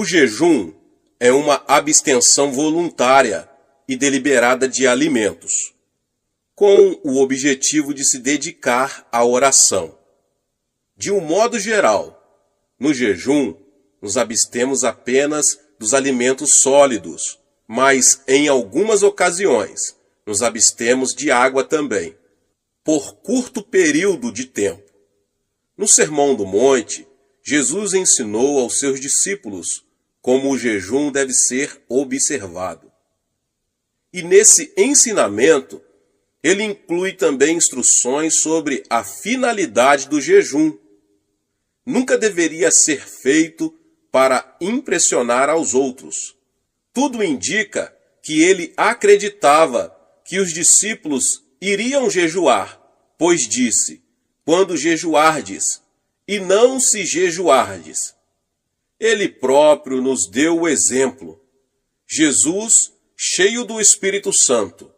O jejum é uma abstenção voluntária e deliberada de alimentos, com o objetivo de se dedicar à oração. De um modo geral, no jejum, nos abstemos apenas dos alimentos sólidos, mas em algumas ocasiões nos abstemos de água também, por curto período de tempo. No Sermão do Monte, Jesus ensinou aos seus discípulos como o jejum deve ser observado. E nesse ensinamento, ele inclui também instruções sobre a finalidade do jejum. Nunca deveria ser feito para impressionar aos outros. Tudo indica que ele acreditava que os discípulos iriam jejuar, pois disse: quando jejuardes, e não se jejuardes. Ele próprio nos deu o exemplo. Jesus, cheio do Espírito Santo,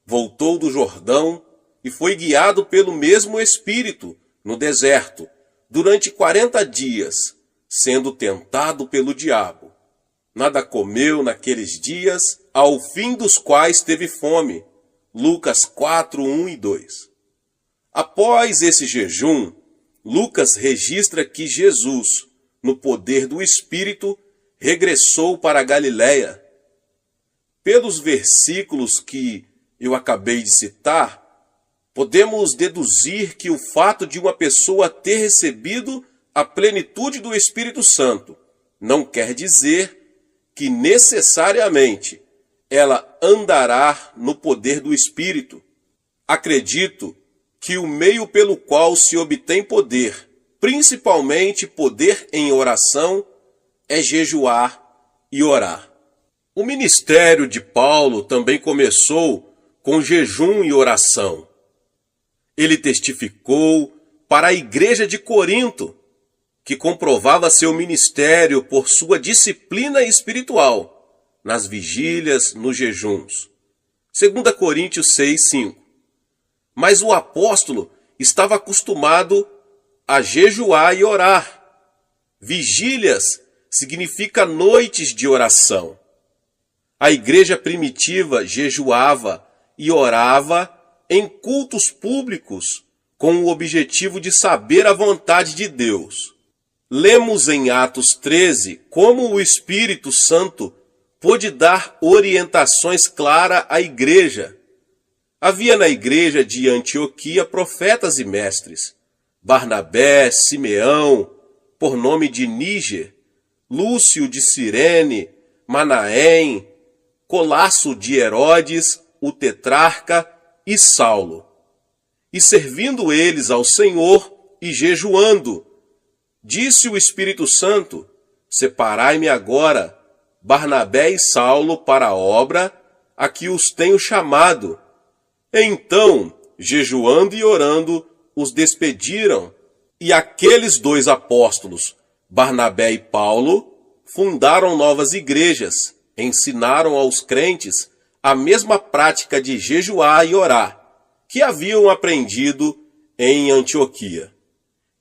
voltou do Jordão e foi guiado pelo mesmo Espírito no deserto durante 40 dias, sendo tentado pelo diabo. Nada comeu naqueles dias, ao fim dos quais teve fome. Lucas 4, 1 e 2. Após esse jejum, Lucas registra que Jesus, no poder do Espírito, regressou para a Galiléia. Pelos versículos que eu acabei de citar, podemos deduzir que o fato de uma pessoa ter recebido a plenitude do Espírito Santo não quer dizer que necessariamente ela andará no poder do Espírito. Acredito que o meio pelo qual se obtém poder, principalmente poder em oração, é jejuar e orar. O ministério de Paulo também começou com jejum e oração. Ele testificou para a igreja de Corinto, que comprovava seu ministério por sua disciplina espiritual, nas vigílias, nos jejuns. 2 Coríntios 6, 5. Mas o apóstolo estava acostumado a jejuar e orar. Vigílias significa noites de oração. A igreja primitiva jejuava e orava em cultos públicos com o objetivo de saber a vontade de Deus. Lemos em Atos 13 como o Espírito Santo pôde dar orientações claras à igreja. Havia na igreja de Antioquia profetas e mestres: Barnabé, Simeão, por nome de Níger, Lúcio de Cirene, Manaém, Colasso de Herodes, o tetrarca, e Saulo. E servindo eles ao Senhor e jejuando, disse o Espírito Santo: separai-me agora, Barnabé e Saulo, para a obra a que os tenho chamado. Então, jejuando e orando, os despediram, e aqueles dois apóstolos, Barnabé e Paulo, fundaram novas igrejas, ensinaram aos crentes a mesma prática de jejuar e orar, que haviam aprendido em Antioquia.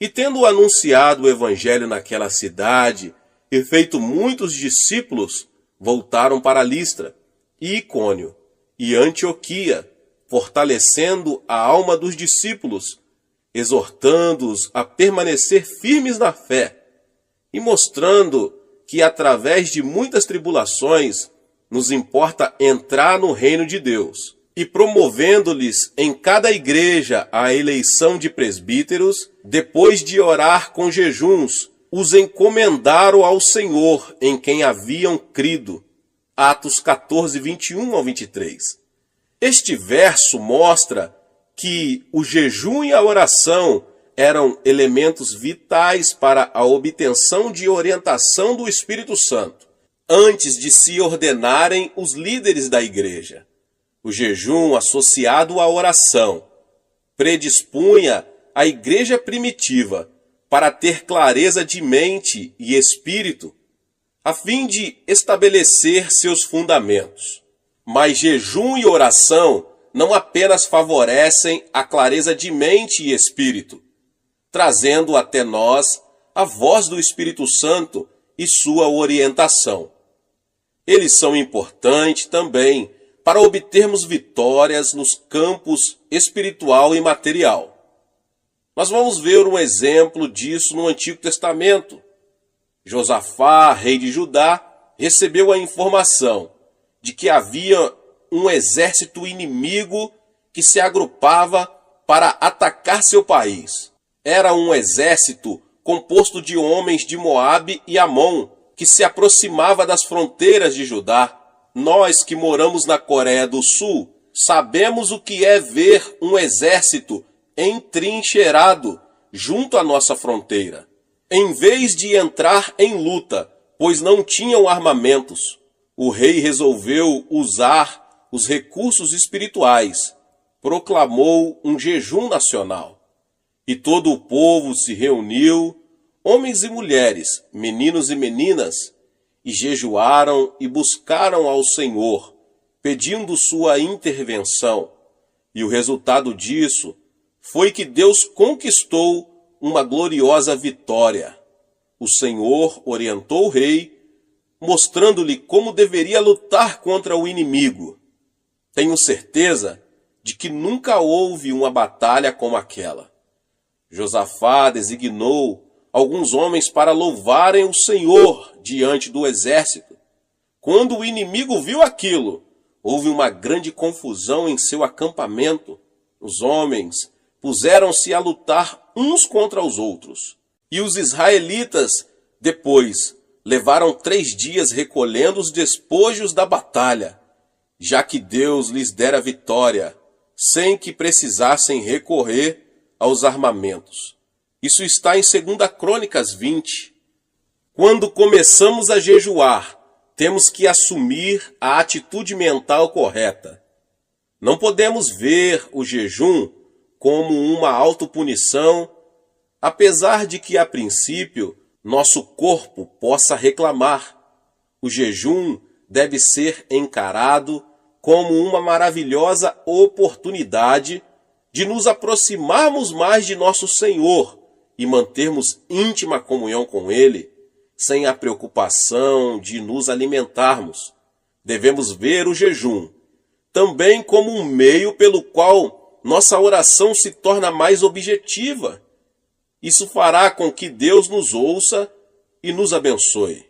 E tendo anunciado o evangelho naquela cidade e feito muitos discípulos, voltaram para Listra, e Icônio, e Antioquia, fortalecendo a alma dos discípulos, exortando-os a permanecer firmes na fé, e mostrando que através de muitas tribulações nos importa entrar no reino de Deus, e promovendo-lhes em cada igreja a eleição de presbíteros, depois de orar com jejuns, os encomendaram ao Senhor em quem haviam crido. Atos 14, 21 ao 23. Este verso mostra que o jejum e a oração eram elementos vitais para a obtenção de orientação do Espírito Santo, antes de se ordenarem os líderes da igreja. O jejum associado à oração predispunha a igreja primitiva para ter clareza de mente e espírito, a fim de estabelecer seus fundamentos. Mas jejum e oração não apenas favorecem a clareza de mente e espírito, trazendo até nós a voz do Espírito Santo e sua orientação. Eles são importantes também para obtermos vitórias nos campos espiritual e material. Nós vamos ver um exemplo disso no Antigo Testamento. Josafá, rei de Judá, recebeu a informação de que havia um exército inimigo que se agrupava para atacar seu país. Era um exército composto de homens de Moabe e Amon, que se aproximava das fronteiras de Judá. Nós que moramos na Coreia do Sul, sabemos o que é ver um exército entrincheirado junto à nossa fronteira. Em vez de entrar em luta, pois não tinham armamentos, o rei resolveu usar os recursos espirituais. Proclamou um jejum nacional. E todo o povo se reuniu, homens e mulheres, meninos e meninas, e jejuaram e buscaram ao Senhor, pedindo sua intervenção. E o resultado disso foi que Deus conquistou uma gloriosa vitória. O Senhor orientou o rei, mostrando-lhe como deveria lutar contra o inimigo. Tenho certeza de que nunca houve uma batalha como aquela. Josafá designou alguns homens para louvarem o Senhor diante do exército. Quando o inimigo viu aquilo, houve uma grande confusão em seu acampamento. Os homens puseram-se a lutar uns contra os outros. E os israelitas, depois, levaram 3 dias recolhendo os despojos da batalha, já que Deus lhes dera vitória, sem que precisassem recorrer aos armamentos. Isso está em 2 Crônicas 20. Quando começamos a jejuar, temos que assumir a atitude mental correta. Não podemos ver o jejum como uma autopunição, apesar de que, a princípio, nosso corpo possa reclamar. O jejum deve ser encarado como uma maravilhosa oportunidade de nos aproximarmos mais de nosso Senhor e mantermos íntima comunhão com Ele, sem a preocupação de nos alimentarmos. Devemos ver o jejum também como um meio pelo qual nossa oração se torna mais objetiva. Isso fará com que Deus nos ouça e nos abençoe.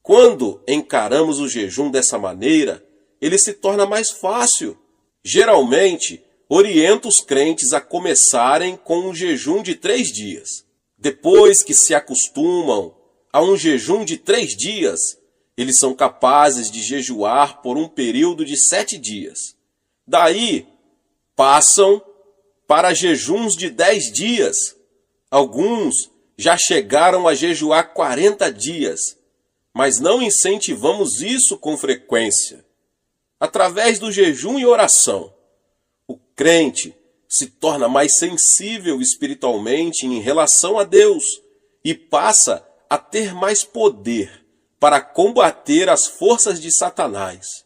Quando encaramos o jejum dessa maneira, ele se torna mais fácil. Geralmente, oriento os crentes a começarem com um jejum de 3 dias. Depois que se acostumam a um jejum de 3 dias, eles são capazes de jejuar por um período de 7 dias. Daí, passam para jejuns de 10 dias. Alguns já chegaram a jejuar 40 dias, mas não incentivamos isso com frequência. Através do jejum e oração, o crente se torna mais sensível espiritualmente em relação a Deus e passa a ter mais poder para combater as forças de Satanás.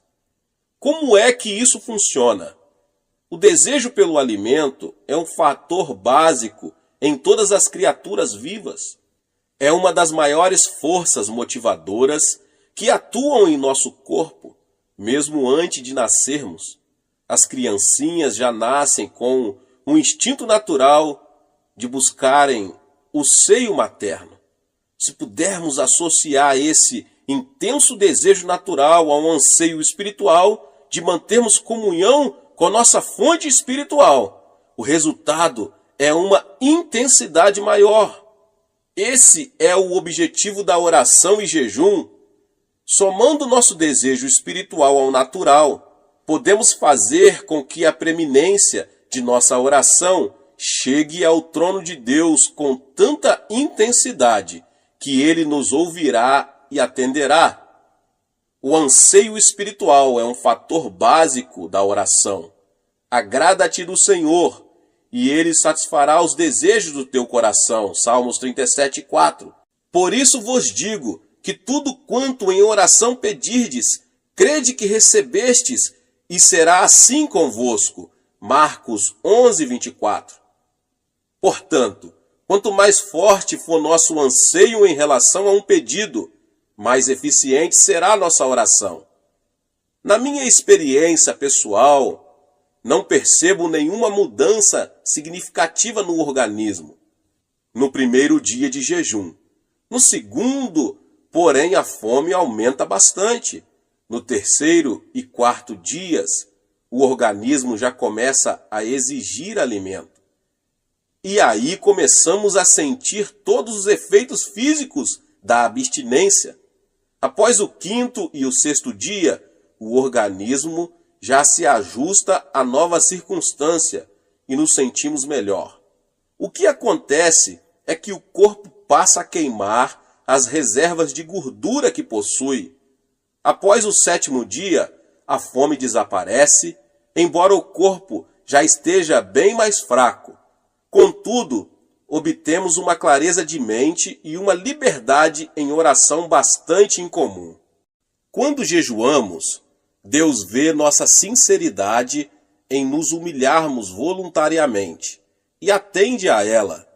Como é que isso funciona? O desejo pelo alimento é um fator básico em todas as criaturas vivas. É uma das maiores forças motivadoras que atuam em nosso corpo, mesmo antes de nascermos. As criancinhas já nascem com um instinto natural de buscarem o seio materno. Se pudermos associar esse intenso desejo natural a um anseio espiritual de mantermos comunhão com nossa fonte espiritual, o resultado é uma intensidade maior. Esse é o objetivo da oração e jejum. Somando nosso desejo espiritual ao natural, podemos fazer com que a preeminência de nossa oração chegue ao trono de Deus com tanta intensidade que Ele nos ouvirá e atenderá. O anseio espiritual é um fator básico da oração. Agrada-te do Senhor, e Ele satisfará os desejos do teu coração. Salmos 37:4. Por isso vos digo que tudo quanto em oração pedirdes, crede que recebestes, e será assim convosco. Marcos 11:24. Portanto, quanto mais forte for nosso anseio em relação a um pedido, mais eficiente será a nossa oração. Na minha experiência pessoal, não percebo nenhuma mudança significativa no organismo no primeiro dia de jejum. No segundo, porém, a fome aumenta bastante. No terceiro e quarto dias, o organismo já começa a exigir alimento. E aí começamos a sentir todos os efeitos físicos da abstinência. Após o quinto e o sexto dia, o organismo já se ajusta à nova circunstância e nos sentimos melhor. O que acontece é que o corpo passa a queimar as reservas de gordura que possui. Após o sétimo dia, a fome desaparece, embora o corpo já esteja bem mais fraco. Contudo, obtemos uma clareza de mente e uma liberdade em oração bastante incomum. Quando jejuamos, Deus vê nossa sinceridade em nos humilharmos voluntariamente e atende a ela.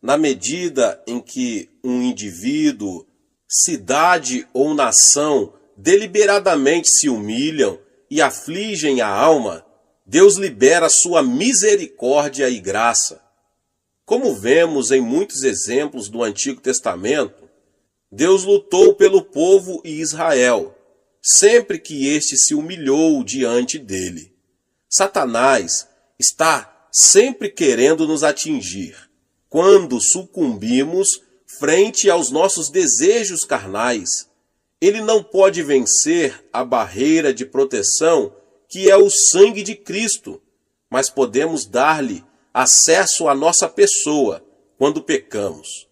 Na medida em que um indivíduo, cidade ou nação deliberadamente se humilham e afligem a alma, Deus libera sua misericórdia e graça. Como vemos em muitos exemplos do Antigo Testamento, Deus lutou pelo povo e Israel, sempre que este se humilhou diante dele. Satanás está sempre querendo nos atingir. Quando sucumbimos frente aos nossos desejos carnais, ele não pode vencer a barreira de proteção que é o sangue de Cristo, mas podemos dar-lhe acesso à nossa pessoa quando pecamos.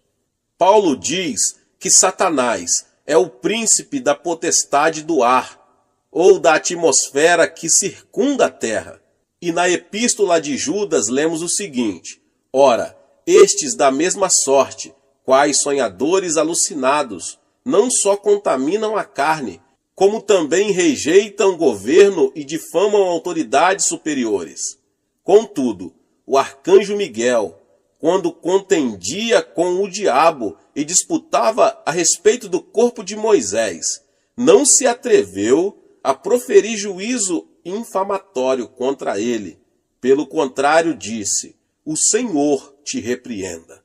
Paulo diz que Satanás é o príncipe da potestade do ar, ou da atmosfera que circunda a terra. E na epístola de Judas lemos o seguinte: ora, estes da mesma sorte, quais sonhadores alucinados, não só contaminam a carne, como também rejeitam o governo e difamam autoridades superiores. Contudo, o arcanjo Miguel, quando contendia com o diabo e disputava a respeito do corpo de Moisés, não se atreveu a proferir juízo infamatório contra ele. Pelo contrário, disse: o Senhor te repreenda.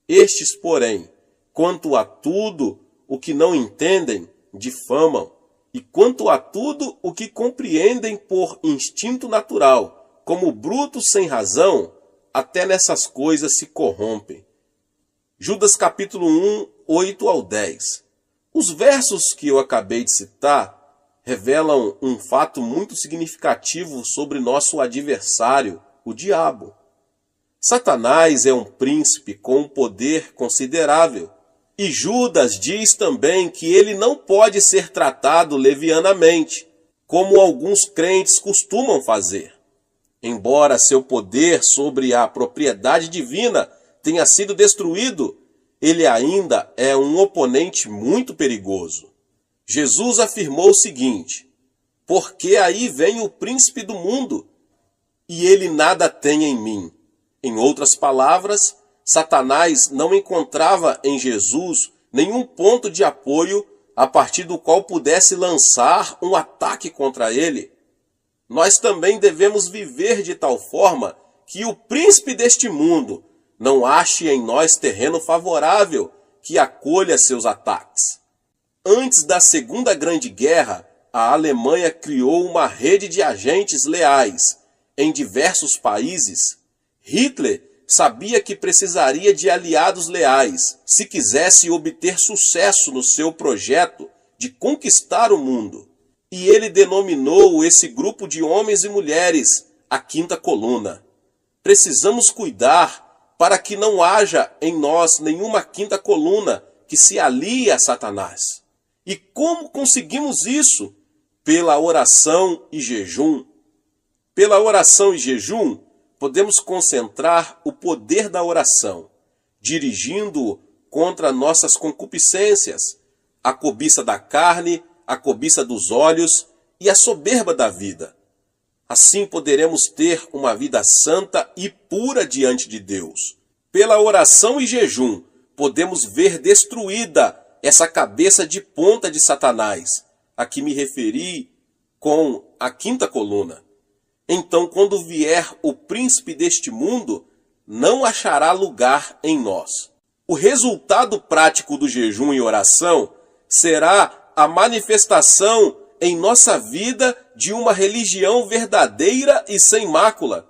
Estes, porém, quanto a tudo o que não entendem, difamam, e quanto a tudo o que compreendem por instinto natural, como brutos sem razão, até nessas coisas se corrompem. Judas capítulo 1, 8 ao 10. Os versos que eu acabei de citar revelam um fato muito significativo sobre nosso adversário, o diabo. Satanás é um príncipe com um poder considerável. E Judas diz também que ele não pode ser tratado levianamente, como alguns crentes costumam fazer. Embora seu poder sobre a propriedade divina tenha sido destruído, ele ainda é um oponente muito perigoso. Jesus afirmou o seguinte: porque aí vem o príncipe do mundo, e ele nada tem em mim. Em outras palavras, Satanás não encontrava em Jesus nenhum ponto de apoio a partir do qual pudesse lançar um ataque contra ele. Nós também devemos viver de tal forma que o príncipe deste mundo não ache em nós terreno favorável que acolha seus ataques. Antes da Segunda Grande Guerra, a Alemanha criou uma rede de agentes leais em diversos países. Hitler sabia que precisaria de aliados leais se quisesse obter sucesso no seu projeto de conquistar o mundo. E ele denominou esse grupo de homens e mulheres a Quinta Coluna. Precisamos cuidar para que não haja em nós nenhuma quinta coluna que se alie a Satanás. E como conseguimos isso? Pela oração e jejum. Pela oração e jejum, podemos concentrar o poder da oração, dirigindo-o contra nossas concupiscências, a cobiça da carne, a cobiça dos olhos e a soberba da vida. Assim poderemos ter uma vida santa e pura diante de Deus. Pela oração e jejum, podemos ver destruída essa cabeça de ponta de Satanás, a que me referi com a quinta coluna. Então, quando vier o príncipe deste mundo, não achará lugar em nós. O resultado prático do jejum e oração será a manifestação em nossa vida de uma religião verdadeira e sem mácula.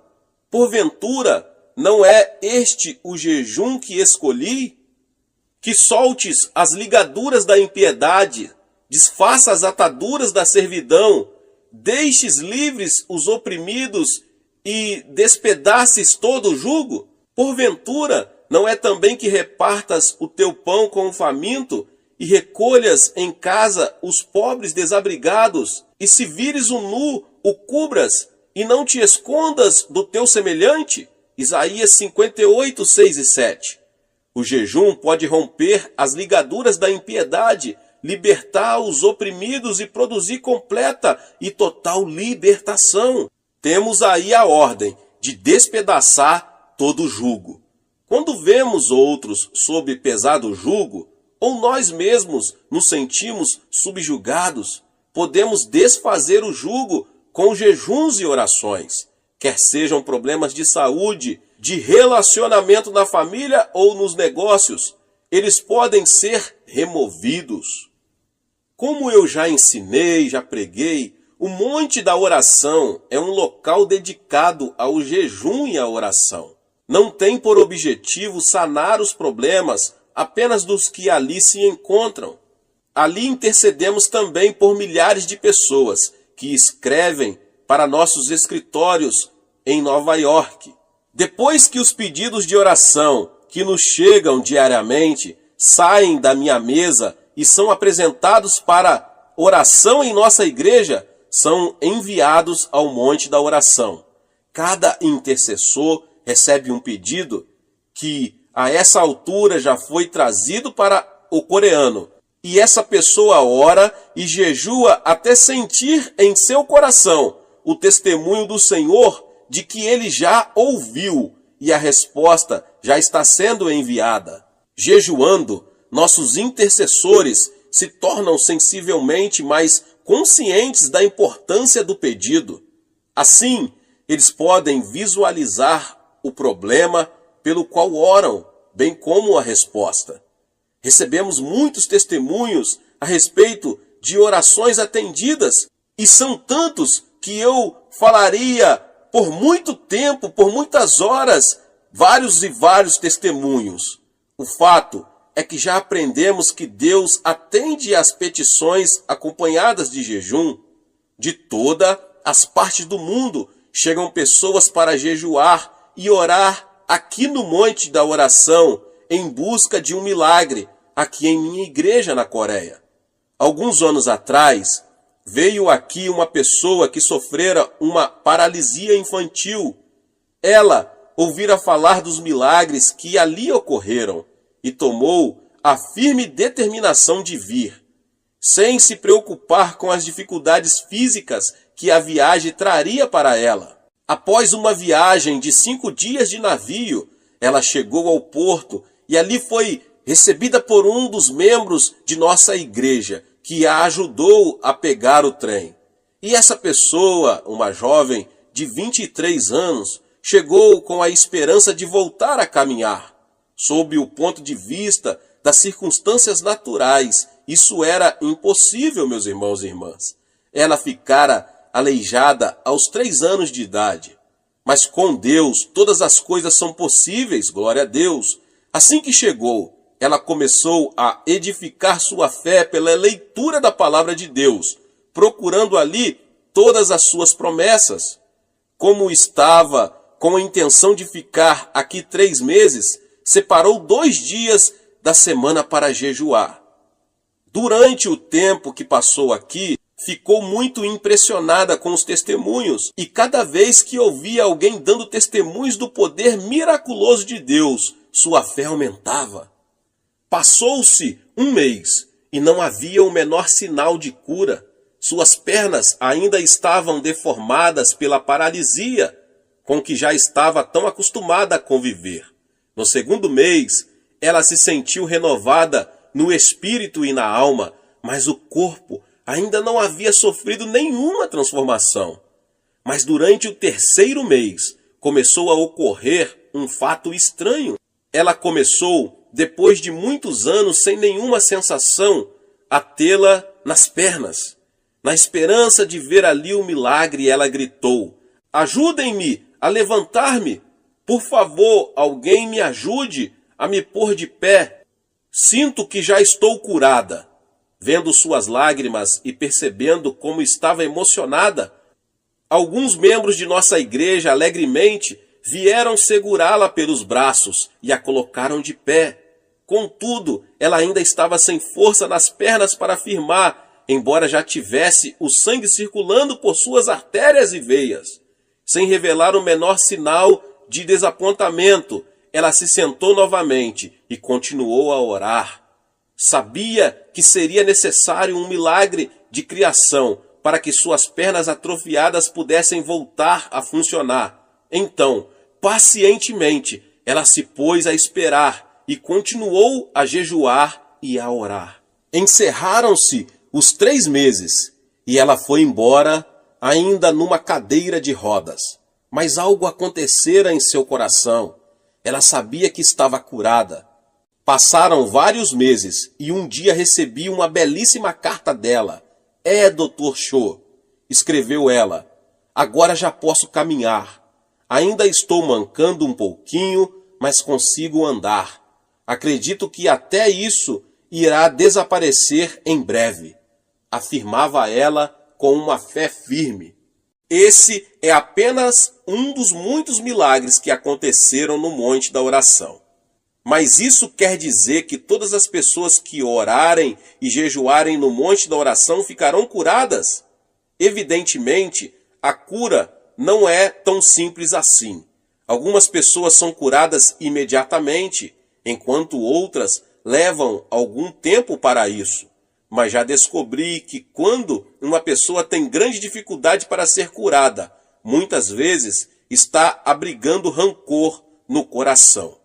Porventura, não é este o jejum que escolhi? Que soltes as ligaduras da impiedade, desfaça as ataduras da servidão, deixes livres os oprimidos e despedaces todo o jugo? Porventura, não é também que repartas o teu pão com o faminto e recolhas em casa os pobres desabrigados, e se vires o nu, o cubras, e não te escondas do teu semelhante? Isaías 58, 6 e 7. O jejum pode romper as ligaduras da impiedade, libertar os oprimidos e produzir completa e total libertação. Temos aí a ordem de despedaçar todo o jugo. Quando vemos outros sob pesado jugo, ou nós mesmos nos sentimos subjugados, podemos desfazer o jugo com jejuns e orações, quer sejam problemas de saúde, de relacionamento na família ou nos negócios, eles podem ser removidos. Como eu já ensinei, já preguei, o Monte da Oração é um local dedicado ao jejum e à oração. Não tem por objetivo sanar os problemas apenas dos que ali se encontram. Ali intercedemos também por milhares de pessoas que escrevem para nossos escritórios em Nova York. Depois que os pedidos de oração que nos chegam diariamente saem da minha mesa e são apresentados para oração em nossa igreja, são enviados ao Monte da Oração. Cada intercessor recebe um pedido que a essa altura já foi trazido para o coreano. E essa pessoa ora e jejua até sentir em seu coração o testemunho do Senhor de que ele já ouviu e a resposta já está sendo enviada. Jejuando, nossos intercessores se tornam sensivelmente mais conscientes da importância do pedido. Assim, eles podem visualizar o problema pelo qual oram, bem como a resposta. Recebemos muitos testemunhos a respeito de orações atendidas, e são tantos que eu falaria por muito tempo, por muitas horas, vários e vários testemunhos. O fato é que já aprendemos que Deus atende às petições acompanhadas de jejum. De todas as partes do mundo chegam pessoas para jejuar e orar aqui no Monte da Oração em busca de um milagre, aqui em minha igreja na Coreia. Alguns anos atrás, veio aqui uma pessoa que sofrera uma paralisia infantil. Ela ouvira falar dos milagres que ali ocorreram e tomou a firme determinação de vir, sem se preocupar com as dificuldades físicas que a viagem traria para ela. Após uma viagem de 5 dias de navio, ela chegou ao porto e ali foi recebida por um dos membros de nossa igreja, que a ajudou a pegar o trem. E essa pessoa, uma jovem de 23 anos, chegou com a esperança de voltar a caminhar. Sob o ponto de vista das circunstâncias naturais, isso era impossível, meus irmãos e irmãs. Ela ficara aleijada aos 3 anos de idade. Mas com Deus, todas as coisas são possíveis, glória a Deus. Assim que chegou, ela começou a edificar sua fé pela leitura da palavra de Deus, procurando ali todas as suas promessas. Como estava com a intenção de ficar aqui 3 meses, separou 2 dias da semana para jejuar. Durante o tempo que passou aqui, ficou muito impressionada com os testemunhos, e cada vez que ouvia alguém dando testemunhos do poder miraculoso de Deus, sua fé aumentava. Passou-se 1 mês e não havia o menor sinal de cura. Suas pernas ainda estavam deformadas pela paralisia, com que já estava tão acostumada a conviver. No 2º mês, ela se sentiu renovada no espírito e na alma, mas o corpo ainda não havia sofrido nenhuma transformação. Mas durante o 3º mês começou a ocorrer um fato estranho. Ela começou, depois de muitos anos sem nenhuma sensação, a tê-la nas pernas. Na esperança de ver ali o milagre, ela gritou: "Ajudem-me a levantar-me! Por favor, alguém me ajude a me pôr de pé. Sinto que já estou curada." Vendo suas lágrimas e percebendo como estava emocionada, alguns membros de nossa igreja alegremente vieram segurá-la pelos braços e a colocaram de pé. Contudo, ela ainda estava sem força nas pernas para afirmar, embora já tivesse o sangue circulando por suas artérias e veias. Sem revelar o menor sinal de desapontamento, ela se sentou novamente e continuou a orar. Sabia que seria necessário um milagre de criação para que suas pernas atrofiadas pudessem voltar a funcionar. Então, pacientemente, ela se pôs a esperar e continuou a jejuar e a orar. Encerraram-se os 3 meses e ela foi embora ainda numa cadeira de rodas. Mas algo acontecera em seu coração. Ela sabia que estava curada. Passaram vários meses e um dia recebi uma belíssima carta dela. Dr. Cho, escreveu ela, agora já posso caminhar. Ainda estou mancando um pouquinho, mas consigo andar. Acredito que até isso irá desaparecer em breve, afirmava ela com uma fé firme. Esse é apenas um dos muitos milagres que aconteceram no Monte da Oração. Mas isso quer dizer que todas as pessoas que orarem e jejuarem no Monte da Oração ficarão curadas? Evidentemente, a cura não é tão simples assim. Algumas pessoas são curadas imediatamente, enquanto outras levam algum tempo para isso. Mas já descobri que quando uma pessoa tem grande dificuldade para ser curada, muitas vezes está abrigando rancor no coração.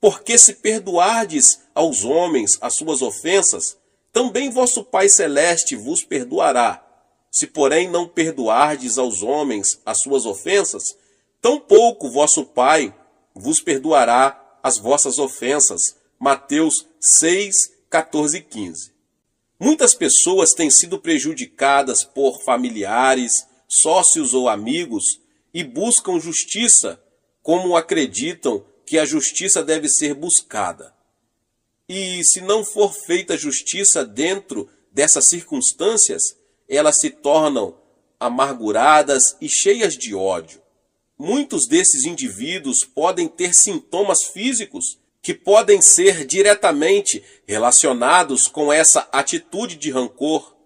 Porque se perdoardes aos homens as suas ofensas, também vosso Pai Celeste vos perdoará. Se, porém, não perdoardes aos homens as suas ofensas, tampouco vosso Pai vos perdoará as vossas ofensas. Mateus 6, 14 e 15. Muitas pessoas têm sido prejudicadas por familiares, sócios ou amigos e buscam justiça, como acreditam que a justiça deve ser buscada. E se não for feita justiça dentro dessas circunstâncias, elas se tornam amarguradas e cheias de ódio. Muitos desses indivíduos podem ter sintomas físicos que podem ser diretamente relacionados com essa atitude de rancor.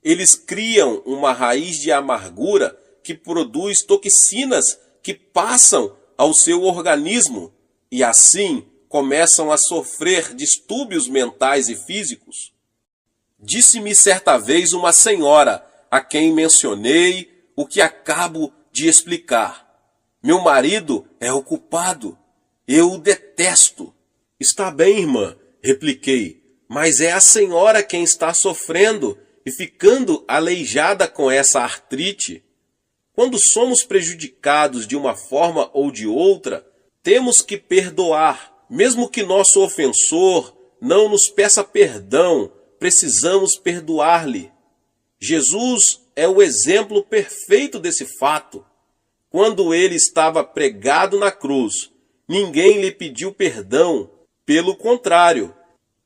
Eles criam uma raiz de amargura que produz toxinas que passam ao seu organismo e assim começam a sofrer distúrbios mentais e físicos. Disse-me certa vez uma senhora a quem mencionei o que acabo de explicar. Meu marido é ocupado. Eu o detesto. Está bem, irmã, repliquei, mas é a senhora quem está sofrendo e ficando aleijada com essa artrite. Quando somos prejudicados de uma forma ou de outra, temos que perdoar. Mesmo que nosso ofensor não nos peça perdão, precisamos perdoar-lhe. Jesus é o exemplo perfeito desse fato. Quando ele estava pregado na cruz, ninguém lhe pediu perdão. Pelo contrário,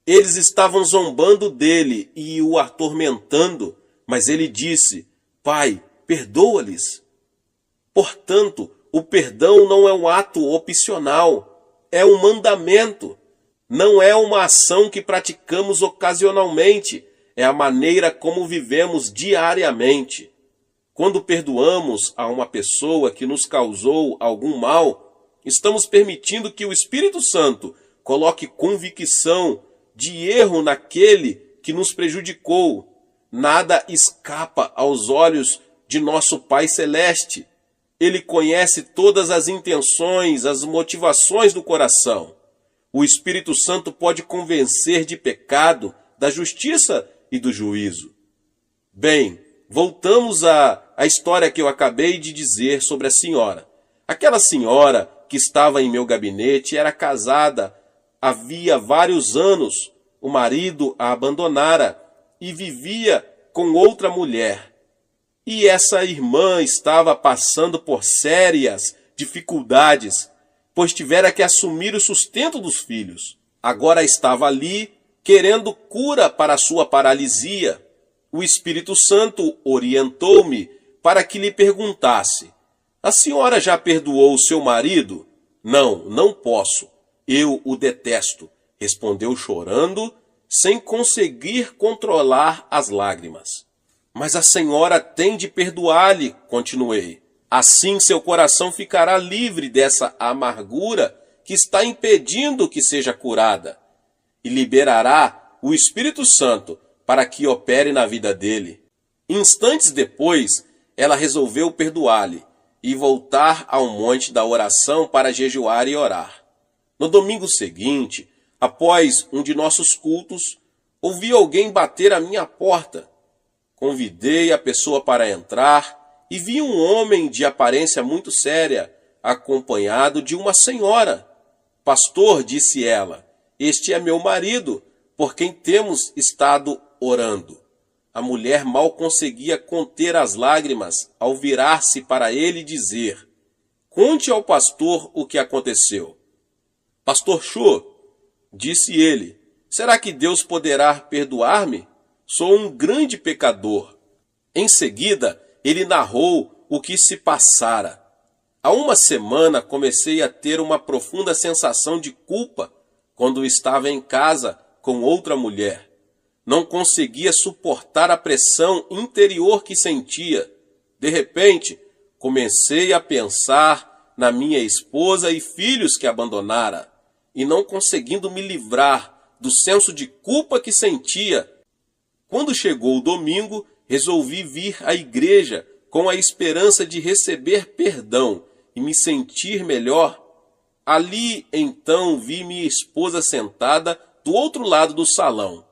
eles estavam zombando dele e o atormentando, mas ele disse: Pai, perdoa-lhes. Portanto, o perdão não é um ato opcional, é um mandamento. Não é uma ação que praticamos ocasionalmente, é a maneira como vivemos diariamente. Quando perdoamos a uma pessoa que nos causou algum mal, estamos permitindo que o Espírito Santo coloque convicção de erro naquele que nos prejudicou. Nada escapa aos olhos de nosso Pai Celeste. Ele conhece todas as intenções, as motivações do coração. O Espírito Santo pode convencer de pecado, da justiça e do juízo. Bem, voltamos à história que eu acabei de dizer sobre a senhora. Aquela senhora que estava em meu gabinete era casada havia vários anos. O marido a abandonara e vivia com outra mulher. E essa irmã estava passando por sérias dificuldades, pois tivera que assumir o sustento dos filhos. Agora estava ali querendo cura para a sua paralisia. O Espírito Santo orientou-me para que lhe perguntasse: a senhora já perdoou o seu marido? Não, não posso. Eu o detesto, respondeu chorando, sem conseguir controlar as lágrimas. Mas a senhora tem de perdoar-lhe, continuei. Assim seu coração ficará livre dessa amargura que está impedindo que seja curada, e liberará o Espírito Santo para que opere na vida dele. Instantes depois, ela resolveu perdoar-lhe e voltar ao monte da oração para jejuar e orar. No domingo seguinte, após um de nossos cultos, ouvi alguém bater à minha porta. Convidei a pessoa para entrar e vi um homem de aparência muito séria, acompanhado de uma senhora. Pastor, disse ela, este é meu marido, por quem temos estado orando. A mulher mal conseguia conter as lágrimas ao virar-se para ele e dizer: conte ao pastor o que aconteceu. Pastor Chu, disse ele, será que Deus poderá perdoar-me? Sou um grande pecador. Em seguida, ele narrou o que se passara. Há uma semana comecei a ter uma profunda sensação de culpa quando estava em casa com outra mulher. Não conseguia suportar a pressão interior que sentia. De repente, comecei a pensar na minha esposa e filhos que abandonara, e não conseguindo me livrar do senso de culpa que sentia. Quando chegou o domingo, resolvi vir à igreja com a esperança de receber perdão e me sentir melhor. Ali, então, vi minha esposa sentada do outro lado do salão.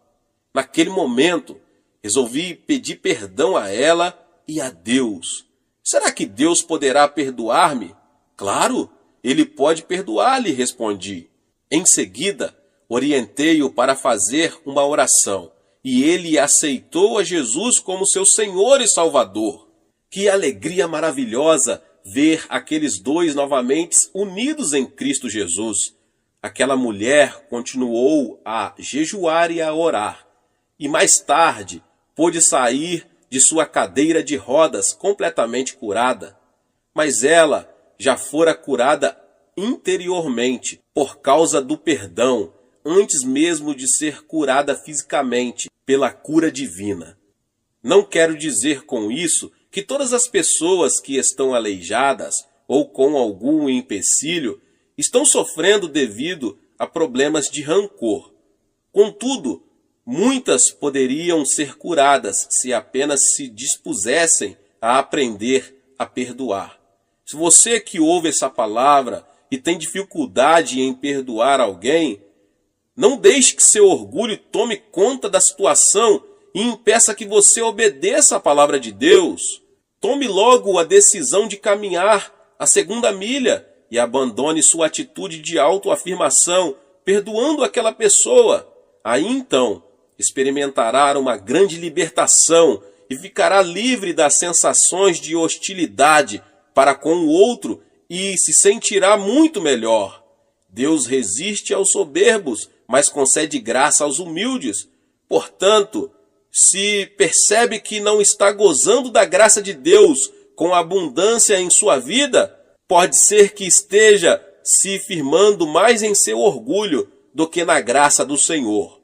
Naquele momento, resolvi pedir perdão a ela e a Deus. Será que Deus poderá perdoar-me? Claro, Ele pode perdoar-lhe, respondi. Em seguida, orientei-o para fazer uma oração, e ele aceitou a Jesus como seu Senhor e Salvador. Que alegria maravilhosa ver aqueles dois novamente unidos em Cristo Jesus. Aquela mulher continuou a jejuar e a orar, e mais tarde pôde sair de sua cadeira de rodas completamente curada. Mas ela já fora curada interiormente por causa do perdão, antes mesmo de ser curada fisicamente pela cura divina. Não quero dizer com isso que todas as pessoas que estão aleijadas ou com algum empecilho estão sofrendo devido a problemas de rancor. Contudo, muitas poderiam ser curadas se apenas se dispusessem a aprender a perdoar. Se você que ouve essa palavra e tem dificuldade em perdoar alguém, não deixe que seu orgulho tome conta da situação e impeça que você obedeça a palavra de Deus. Tome logo a decisão de caminhar a segunda milha e abandone sua atitude de autoafirmação, perdoando aquela pessoa. Aí então experimentará uma grande libertação e ficará livre das sensações de hostilidade para com o outro e se sentirá muito melhor. Deus resiste aos soberbos, mas concede graça aos humildes. Portanto, se percebe que não está gozando da graça de Deus com abundância em sua vida, pode ser que esteja se firmando mais em seu orgulho do que na graça do Senhor.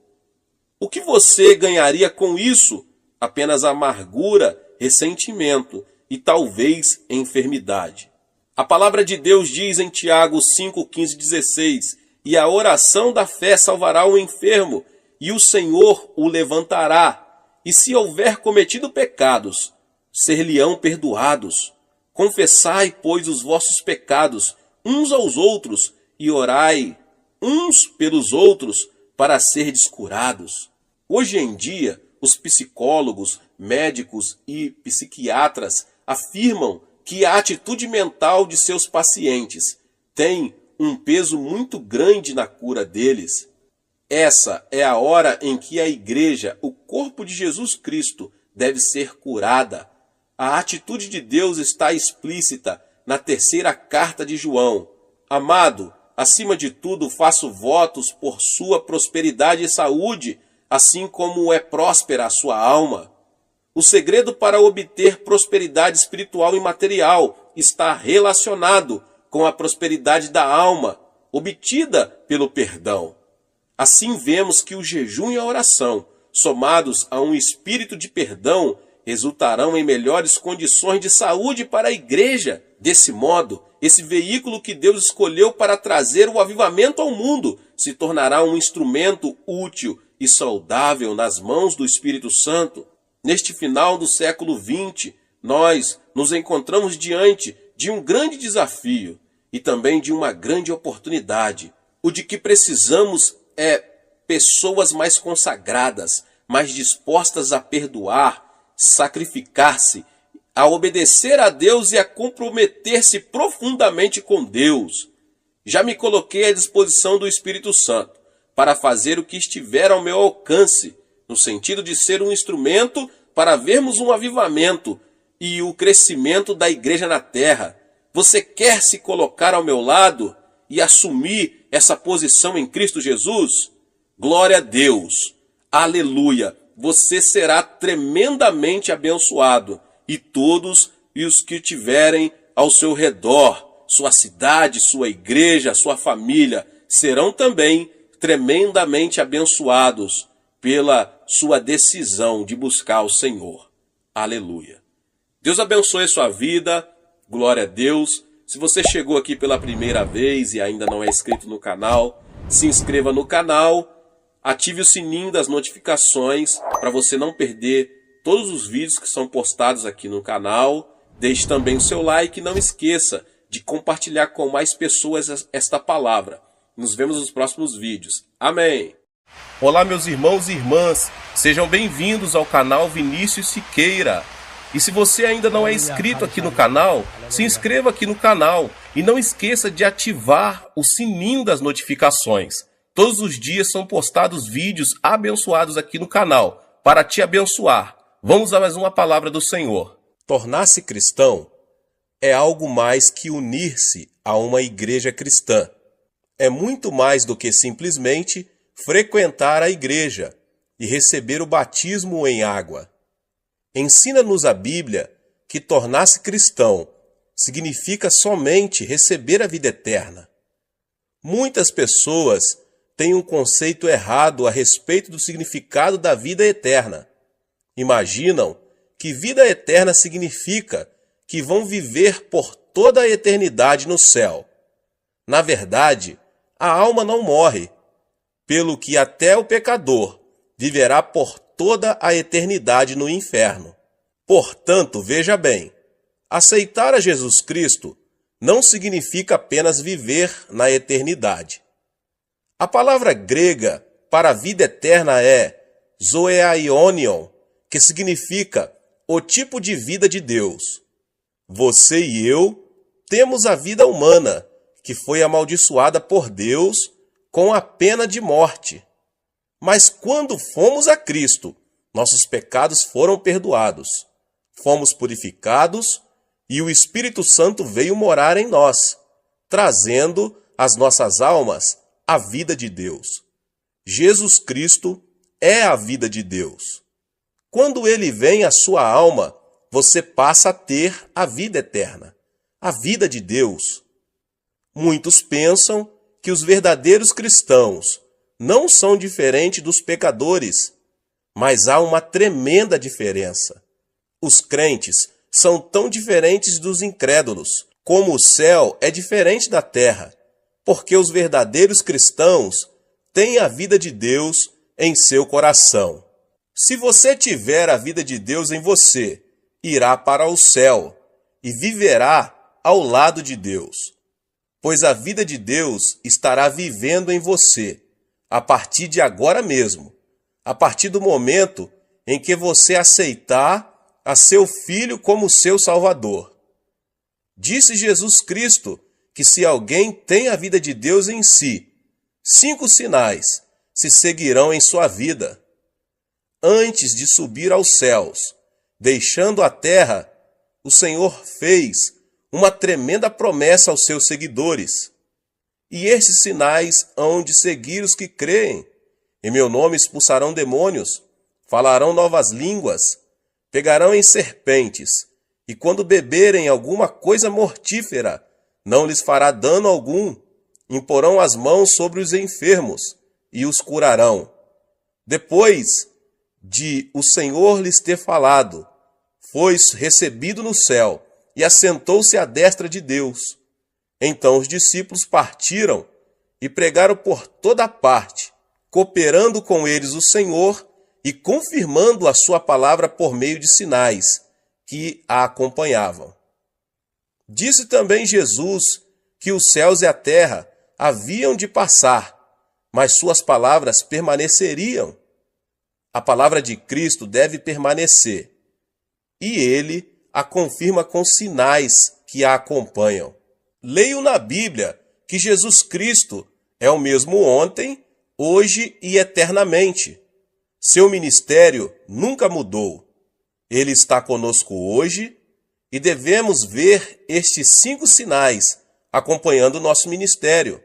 O que você ganharia com isso? Apenas amargura, ressentimento e talvez enfermidade. A palavra de Deus diz em Tiago 5, 15, 16, e a oração da fé salvará o enfermo, e o Senhor o levantará. E se houver cometido pecados, ser-lhe-ão perdoados. Confessai, pois, os vossos pecados uns aos outros, e orai uns pelos outros para serdes curados. Hoje em dia, os psicólogos, médicos e psiquiatras afirmam que a atitude mental de seus pacientes tem um peso muito grande na cura deles. Essa é a hora em que a igreja, o corpo de Jesus Cristo, deve ser curada. A atitude de Deus está explícita na terceira carta de João. Amado, acima de tudo faço votos por sua prosperidade e saúde, assim como é próspera a sua alma. O segredo para obter prosperidade espiritual e material está relacionado com a prosperidade da alma, obtida pelo perdão. Assim vemos que o jejum e a oração, somados a um espírito de perdão, resultarão em melhores condições de saúde para a igreja. Desse modo, esse veículo que Deus escolheu para trazer o avivamento ao mundo se tornará um instrumento útil e saudável nas mãos do Espírito Santo. Neste final do século XX, nós nos encontramos diante de um grande desafio e também de uma grande oportunidade. O de que precisamos é pessoas mais consagradas, mais dispostas a perdoar, sacrificar-se, a obedecer a Deus e a comprometer-se profundamente com Deus. Já me coloquei à disposição do Espírito Santo para fazer o que estiver ao meu alcance, no sentido de ser um instrumento para vermos um avivamento e o crescimento da igreja na terra. Você quer se colocar ao meu lado e assumir essa posição em Cristo Jesus? Glória a Deus! Aleluia! Você será tremendamente abençoado, e todos os que tiverem ao seu redor, sua cidade, sua igreja, sua família, serão também tremendamente abençoados pela sua decisão de buscar o Senhor. Aleluia. Deus abençoe a sua vida. Glória a Deus. Se você chegou aqui pela primeira vez e ainda não é inscrito no canal, se inscreva no canal, ative o sininho das notificações para você não perder todos os vídeos que são postados aqui no canal. Deixe também o seu like e não esqueça de compartilhar com mais pessoas esta palavra. Nos vemos nos próximos vídeos. Amém! Olá, meus irmãos e irmãs, sejam bem-vindos ao canal Vinícius Siqueira. E se você ainda não é inscrito aqui no canal, se inscreva aqui no canal e não esqueça de ativar o sininho das notificações. Todos os dias são postados vídeos abençoados aqui no canal para te abençoar. Vamos a mais uma palavra do Senhor. Tornar-se cristão é algo mais que unir-se a uma igreja cristã. É muito mais do que simplesmente frequentar a igreja e receber o batismo em água. Ensina-nos a Bíblia que tornar-se cristão significa somente receber a vida eterna. Muitas pessoas têm um conceito errado a respeito do significado da vida eterna. Imaginam que vida eterna significa que vão viver por toda a eternidade no céu. Na verdade, a alma não morre, pelo que até o pecador viverá por toda a eternidade no inferno. Portanto, veja bem, aceitar a Jesus Cristo não significa apenas viver na eternidade. A palavra grega para a vida eterna é zoeaionion, que significa o tipo de vida de Deus. Você e eu temos a vida humana, que foi amaldiçoada por Deus com a pena de morte. Mas quando fomos a Cristo, nossos pecados foram perdoados, fomos purificados e o Espírito Santo veio morar em nós, trazendo às nossas almas a vida de Deus. Jesus Cristo é a vida de Deus. Quando ele vem à sua alma, você passa a ter a vida eterna, a vida de Deus. Muitos pensam que os verdadeiros cristãos não são diferentes dos pecadores, mas há uma tremenda diferença. Os crentes são tão diferentes dos incrédulos, como o céu é diferente da terra, porque os verdadeiros cristãos têm a vida de Deus em seu coração. Se você tiver a vida de Deus em você, irá para o céu e viverá ao lado de Deus. pois a vida de Deus estará vivendo em você, a partir de agora mesmo, a partir do momento em que você aceitar a seu Filho como seu Salvador. Disse Jesus Cristo que se alguém tem a vida de Deus em si, 5 sinais se seguirão em sua vida. Antes de subir aos céus, deixando a terra, o Senhor fez uma tremenda promessa aos seus seguidores. E esses sinais hão de seguir os que creem. Em meu nome expulsarão demônios, falarão novas línguas, pegarão em serpentes, e quando beberem alguma coisa mortífera, não lhes fará dano algum. Imporão as mãos sobre os enfermos e os curarão. Depois de o Senhor lhes ter falado, foi recebido no céu e assentou-se à destra de Deus. Então os discípulos partiram e pregaram por toda parte, cooperando com eles o Senhor e confirmando a sua palavra por meio de sinais que a acompanhavam. Disse também Jesus que os céus e a terra haviam de passar, mas suas palavras permaneceriam. A palavra de Cristo deve permanecer, e ele a confirma com sinais que a acompanham. Leio na Bíblia que Jesus Cristo é o mesmo ontem, hoje e eternamente. Seu ministério nunca mudou. Ele está conosco hoje e devemos ver estes 5 sinais acompanhando o nosso ministério.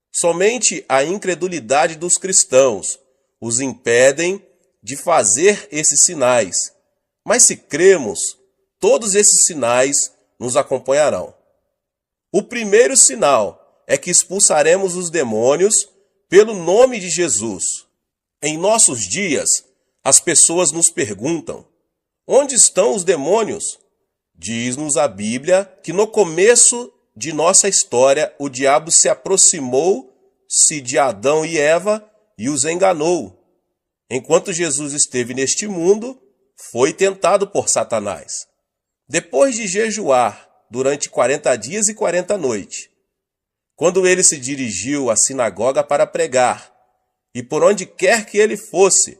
Somente a incredulidade dos cristãos os impedem de fazer esses sinais. Mas se cremos, todos esses sinais nos acompanharão. O primeiro sinal é que expulsaremos os demônios pelo nome de Jesus. Em nossos dias, as pessoas nos perguntam: onde estão os demônios? Diz-nos a Bíblia que no começo de nossa história o diabo se aproximou-se de Adão e Eva e os enganou. Enquanto Jesus esteve neste mundo, foi tentado por Satanás. Depois de jejuar durante 40 dias e 40 noites, quando ele se dirigiu à sinagoga para pregar, e por onde quer que ele fosse,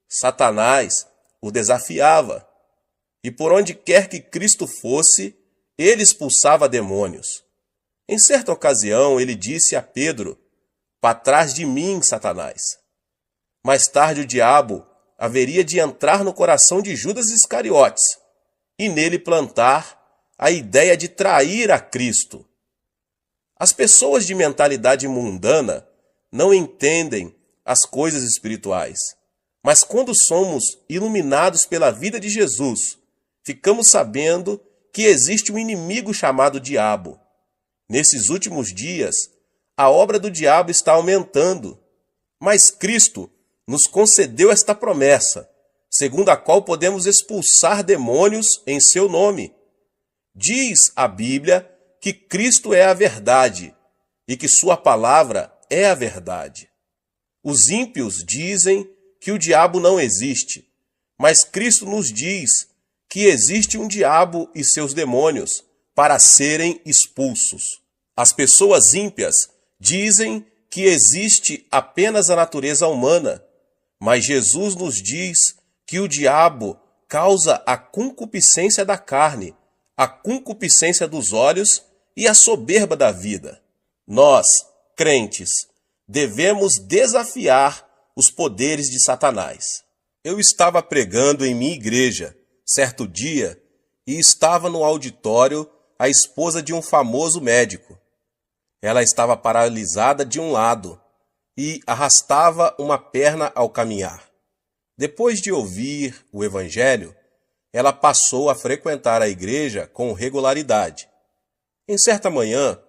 Satanás o desafiava. E por onde quer que Cristo fosse, ele expulsava demônios. Em certa ocasião, ele disse a Pedro: "Para trás de mim, Satanás." Mais tarde, o diabo haveria de entrar no coração de Judas Iscariotes e nele plantar a ideia de trair a Cristo. As pessoas de mentalidade mundana não entendem as coisas espirituais, mas quando somos iluminados pela vida de Jesus, ficamos sabendo que existe um inimigo chamado diabo. Nesses últimos dias, a obra do diabo está aumentando, mas Cristo nos concedeu esta promessa, segundo a qual podemos expulsar demônios em seu nome. Diz a Bíblia que Cristo é a verdade e que sua palavra é a verdade. Os ímpios dizem que o diabo não existe, mas Cristo nos diz que existe um diabo e seus demônios para serem expulsos. As pessoas ímpias dizem que existe apenas a natureza humana, mas Jesus nos diz que o diabo causa a concupiscência da carne, a concupiscência dos olhos e a soberba da vida. Nós, crentes, devemos desafiar os poderes de Satanás. Eu estava pregando em minha igreja certo dia e estava no auditório a esposa de um famoso médico. Ela estava paralisada de um lado e arrastava uma perna ao caminhar. Depois de ouvir o evangelho, ela passou a frequentar a igreja com regularidade. Em certa manhã,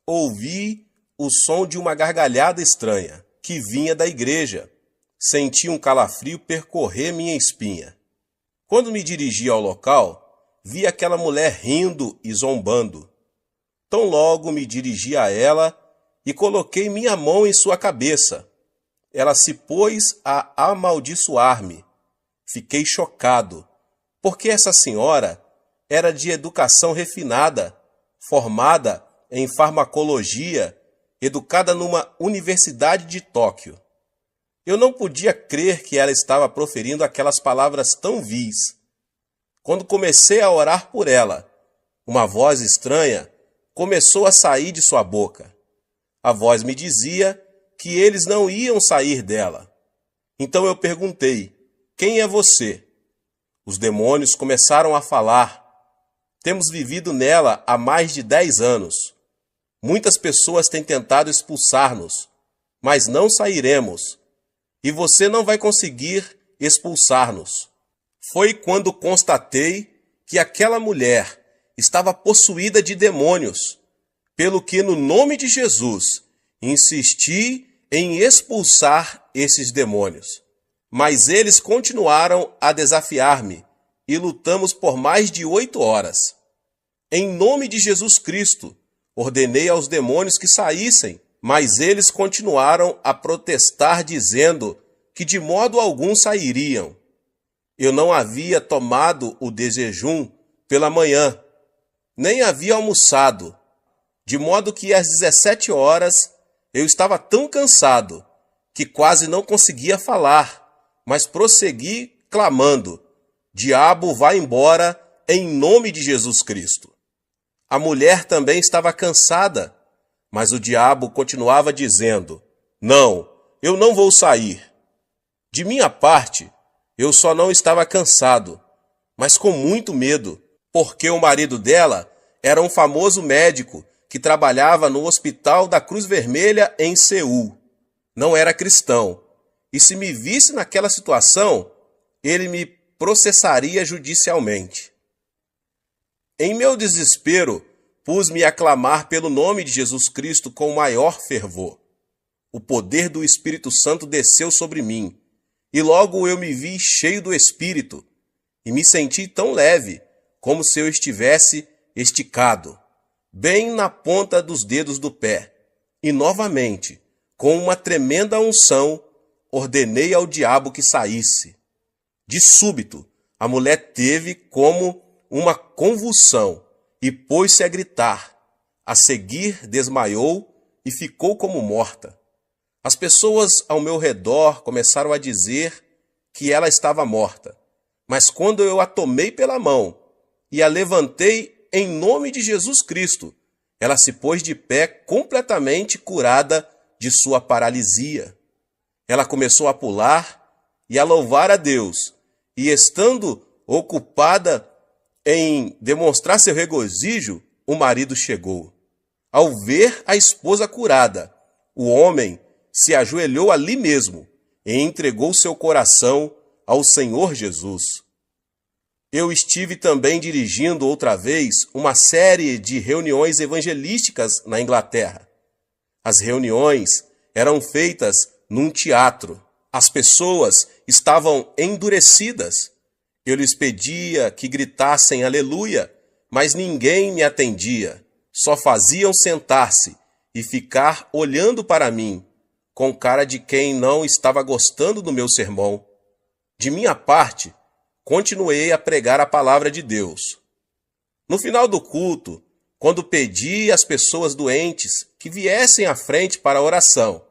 ouvi o som de uma gargalhada estranha que vinha da igreja. Senti um calafrio percorrer minha espinha. Quando me dirigi ao local, vi aquela mulher rindo e zombando. Tão logo me dirigi a ela e coloquei minha mão em sua cabeça. Ela se pôs a amaldiçoar-me. Fiquei chocado, porque essa senhora era de educação refinada, formada em farmacologia, educada numa universidade de Tóquio. Eu não podia crer que ela estava proferindo aquelas palavras tão vis. Quando comecei a orar por ela, uma voz estranha começou a sair de sua boca. A voz me dizia que eles não iam sair dela. Então eu perguntei: quem é você? Os demônios começaram a falar: temos vivido nela há mais de 10 anos. Muitas pessoas têm tentado expulsar-nos, mas não sairemos. E você não vai conseguir expulsar-nos. Foi quando constatei que aquela mulher estava possuída de demônios, pelo que, no nome de Jesus, insisti em expulsar esses demônios. Mas eles continuaram a desafiar-me e lutamos por mais de 8 horas. Em nome de Jesus Cristo, ordenei aos demônios que saíssem, mas eles continuaram a protestar, dizendo que de modo algum sairiam. Eu não havia tomado o desjejum pela manhã, nem havia almoçado, de modo que às 17 horas eu estava tão cansado que quase não conseguia falar, mas prossegui clamando: diabo, vá embora em nome de Jesus Cristo. A mulher também estava cansada, mas o diabo continuava dizendo: não, eu não vou sair. De minha parte, eu só não estava cansado, mas com muito medo, porque o marido dela era um famoso médico que trabalhava no Hospital da Cruz Vermelha em Seul. Não era cristão, e se me visse naquela situação, ele me processaria judicialmente. Em meu desespero, pus-me a clamar pelo nome de Jesus Cristo com o maior fervor. O poder do Espírito Santo desceu sobre mim, e logo eu me vi cheio do Espírito, e me senti tão leve, como se eu estivesse esticado, bem na ponta dos dedos do pé. E novamente, com uma tremenda unção, ordenei ao diabo que saísse. De súbito, a mulher teve como uma convulsão e pôs-se a gritar. A seguir, desmaiou e ficou como morta. As pessoas ao meu redor começaram a dizer que ela estava morta, mas quando eu a tomei pela mão e a levantei em nome de Jesus Cristo, ela se pôs de pé completamente curada de sua paralisia. Ela começou a pular e a louvar a Deus, e estando ocupada em demonstrar seu regozijo, o marido chegou. Ao ver a esposa curada, o homem se ajoelhou ali mesmo e entregou seu coração ao Senhor Jesus. Eu estive também dirigindo outra vez uma série de reuniões evangelísticas na Inglaterra. As reuniões eram feitas num teatro. As pessoas estavam endurecidas. Eu lhes pedia que gritassem aleluia, mas ninguém me atendia. Só faziam sentar-se e ficar olhando para mim, com cara de quem não estava gostando do meu sermão. De minha parte, continuei a pregar a palavra de Deus. No final do culto, quando pedi às pessoas doentes que viessem à frente para a oração,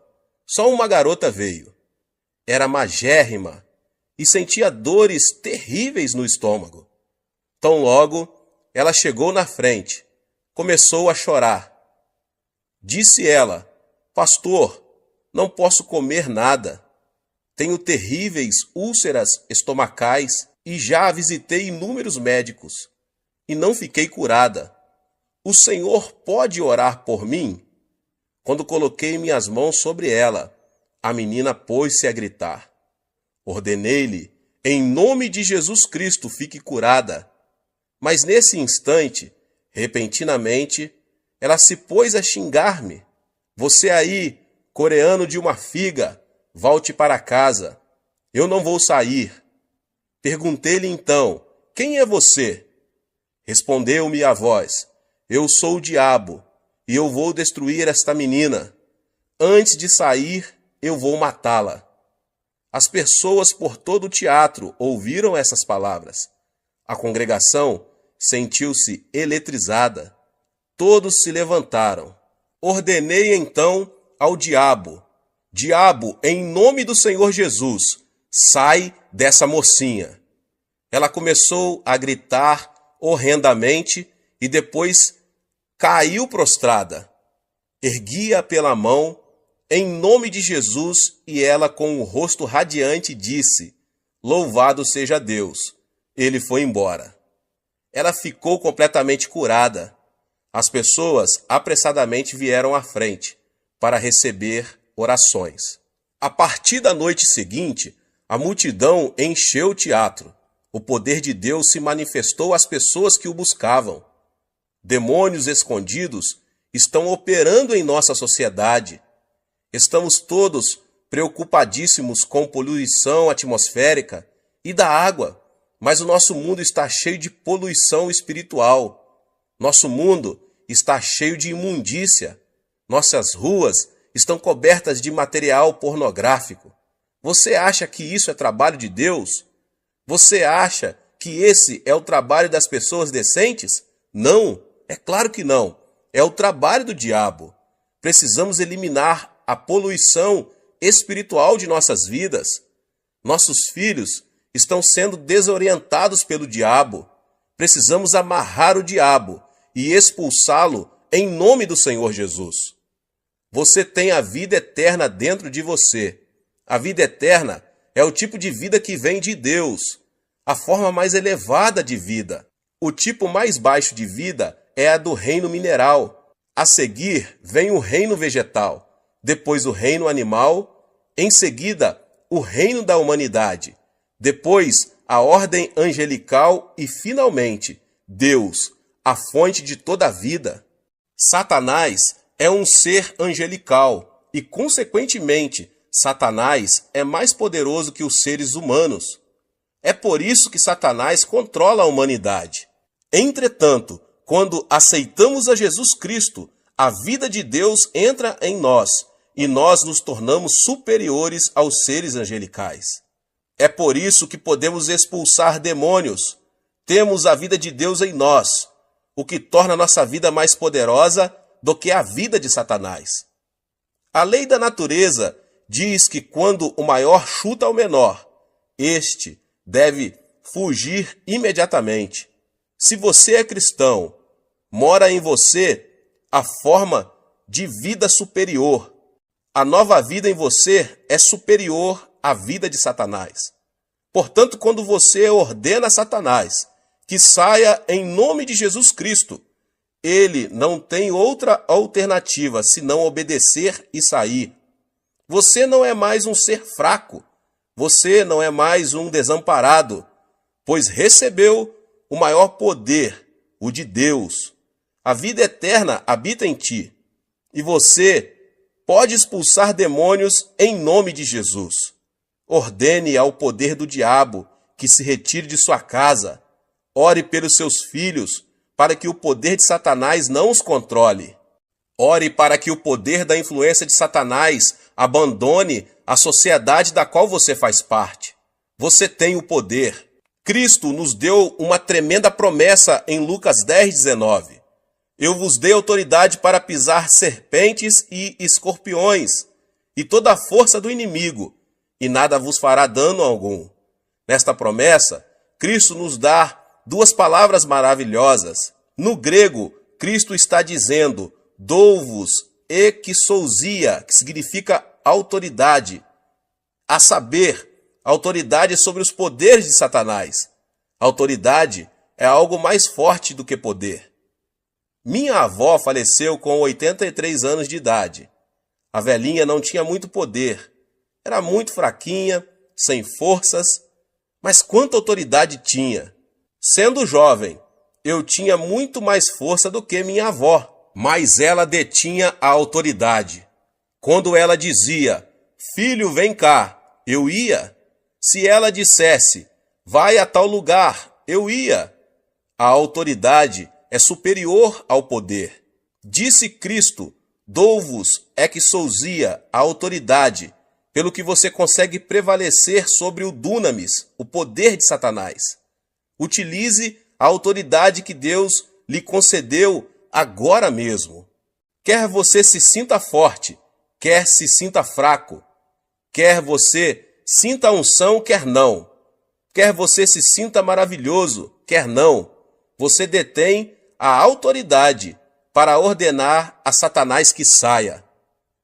só uma garota veio. Era magérrima e sentia dores terríveis no estômago. Tão logo, ela chegou na frente, começou a chorar. Disse ela: pastor, não posso comer nada. Tenho terríveis úlceras estomacais e já visitei inúmeros médicos e não fiquei curada. O Senhor pode orar por mim? Quando coloquei minhas mãos sobre ela, a menina pôs-se a gritar. Ordenei-lhe: em nome de Jesus Cristo, fique curada. Mas nesse instante, repentinamente, ela se pôs a xingar-me. Você aí, coreano de uma figa, volte para casa. Eu não vou sair. Perguntei-lhe então: quem é você? Respondeu-me a voz: eu sou o diabo, e eu vou destruir esta menina. Antes de sair, eu vou matá-la. As pessoas por todo o teatro ouviram essas palavras. A congregação sentiu-se eletrizada. Todos se levantaram. Ordenei então ao diabo: Diabo, em nome do Senhor Jesus, sai dessa mocinha. Ela começou a gritar horrendamente e depois caiu prostrada. Ergui-a pela mão, em nome de Jesus, e ela, com o rosto radiante, disse: Louvado seja Deus. Ele foi embora. Ela ficou completamente curada. As pessoas apressadamente vieram à frente para receber orações. A partir da noite seguinte, a multidão encheu o teatro. O poder de Deus se manifestou às pessoas que o buscavam. Demônios escondidos estão operando em nossa sociedade. Estamos todos preocupadíssimos com poluição atmosférica e da água, mas o nosso mundo está cheio de poluição espiritual. Nosso mundo está cheio de imundícia. Nossas ruas estão cobertas de material pornográfico. Você acha que isso é trabalho de Deus? Você acha que esse é o trabalho das pessoas decentes? Não, é claro que não. É o trabalho do diabo. Precisamos eliminar a poluição espiritual de nossas vidas. Nossos filhos estão sendo desorientados pelo diabo. Precisamos amarrar o diabo e expulsá-lo em nome do Senhor Jesus. Você tem a vida eterna dentro de você. A vida eterna é o tipo de vida que vem de Deus, a forma mais elevada de vida. O tipo mais baixo de vida é a do reino mineral. A seguir vem o reino vegetal, depois o reino animal, em seguida o reino da humanidade, depois a ordem angelical e, finalmente, Deus, a fonte de toda a vida. Satanás é um ser angelical e, consequentemente, Satanás é mais poderoso que os seres humanos. É por isso que Satanás controla a humanidade. Entretanto, quando aceitamos a Jesus Cristo, a vida de Deus entra em nós e nós nos tornamos superiores aos seres angelicais. É por isso que podemos expulsar demônios. Temos a vida de Deus em nós, o que torna nossa vida mais poderosa do que a vida de Satanás. A lei da natureza diz que quando o maior chuta ao menor, este deve fugir imediatamente. Se você é cristão, mora em você a forma de vida superior. A nova vida em você é superior à vida de Satanás. Portanto, quando você ordena a Satanás que saia em nome de Jesus Cristo, ele não tem outra alternativa senão obedecer e sair. Você não é mais um ser fraco. Você não é mais um desamparado, pois recebeu o maior poder, o de Deus. A vida eterna habita em ti, e você pode expulsar demônios em nome de Jesus. Ordene ao poder do diabo que se retire de sua casa. Ore pelos seus filhos, para que o poder de Satanás não os controle. Ore para que o poder da influência de Satanás abandone a sociedade da qual você faz parte. Você tem o poder. Cristo nos deu uma tremenda promessa em Lucas 10:19. Eu vos dei autoridade para pisar serpentes e escorpiões, e toda a força do inimigo, e nada vos fará dano algum. Nesta promessa, Cristo nos dá duas palavras maravilhosas. No grego, Cristo está dizendo, dou-vos exousia, que significa autoridade. A saber, autoridade sobre os poderes de Satanás. Autoridade é algo mais forte do que poder. Minha avó faleceu com 83 anos de idade. A velhinha não tinha muito poder. Era muito fraquinha, sem forças, mas quanta autoridade tinha. Sendo jovem, eu tinha muito mais força do que minha avó, mas ela detinha a autoridade. Quando ela dizia, filho, vem cá, eu ia. Se ela dissesse, vai a tal lugar, eu ia. A autoridade é superior ao poder. Disse Cristo, dou-vos exousia, a autoridade, pelo que você consegue prevalecer sobre o dunamis, o poder de Satanás. Utilize a autoridade que Deus lhe concedeu agora mesmo. Quer você se sinta forte, quer se sinta fraco. Quer você sinta a unção, quer não. Quer você se sinta maravilhoso, quer não. Você detém a autoridade para ordenar a Satanás que saia.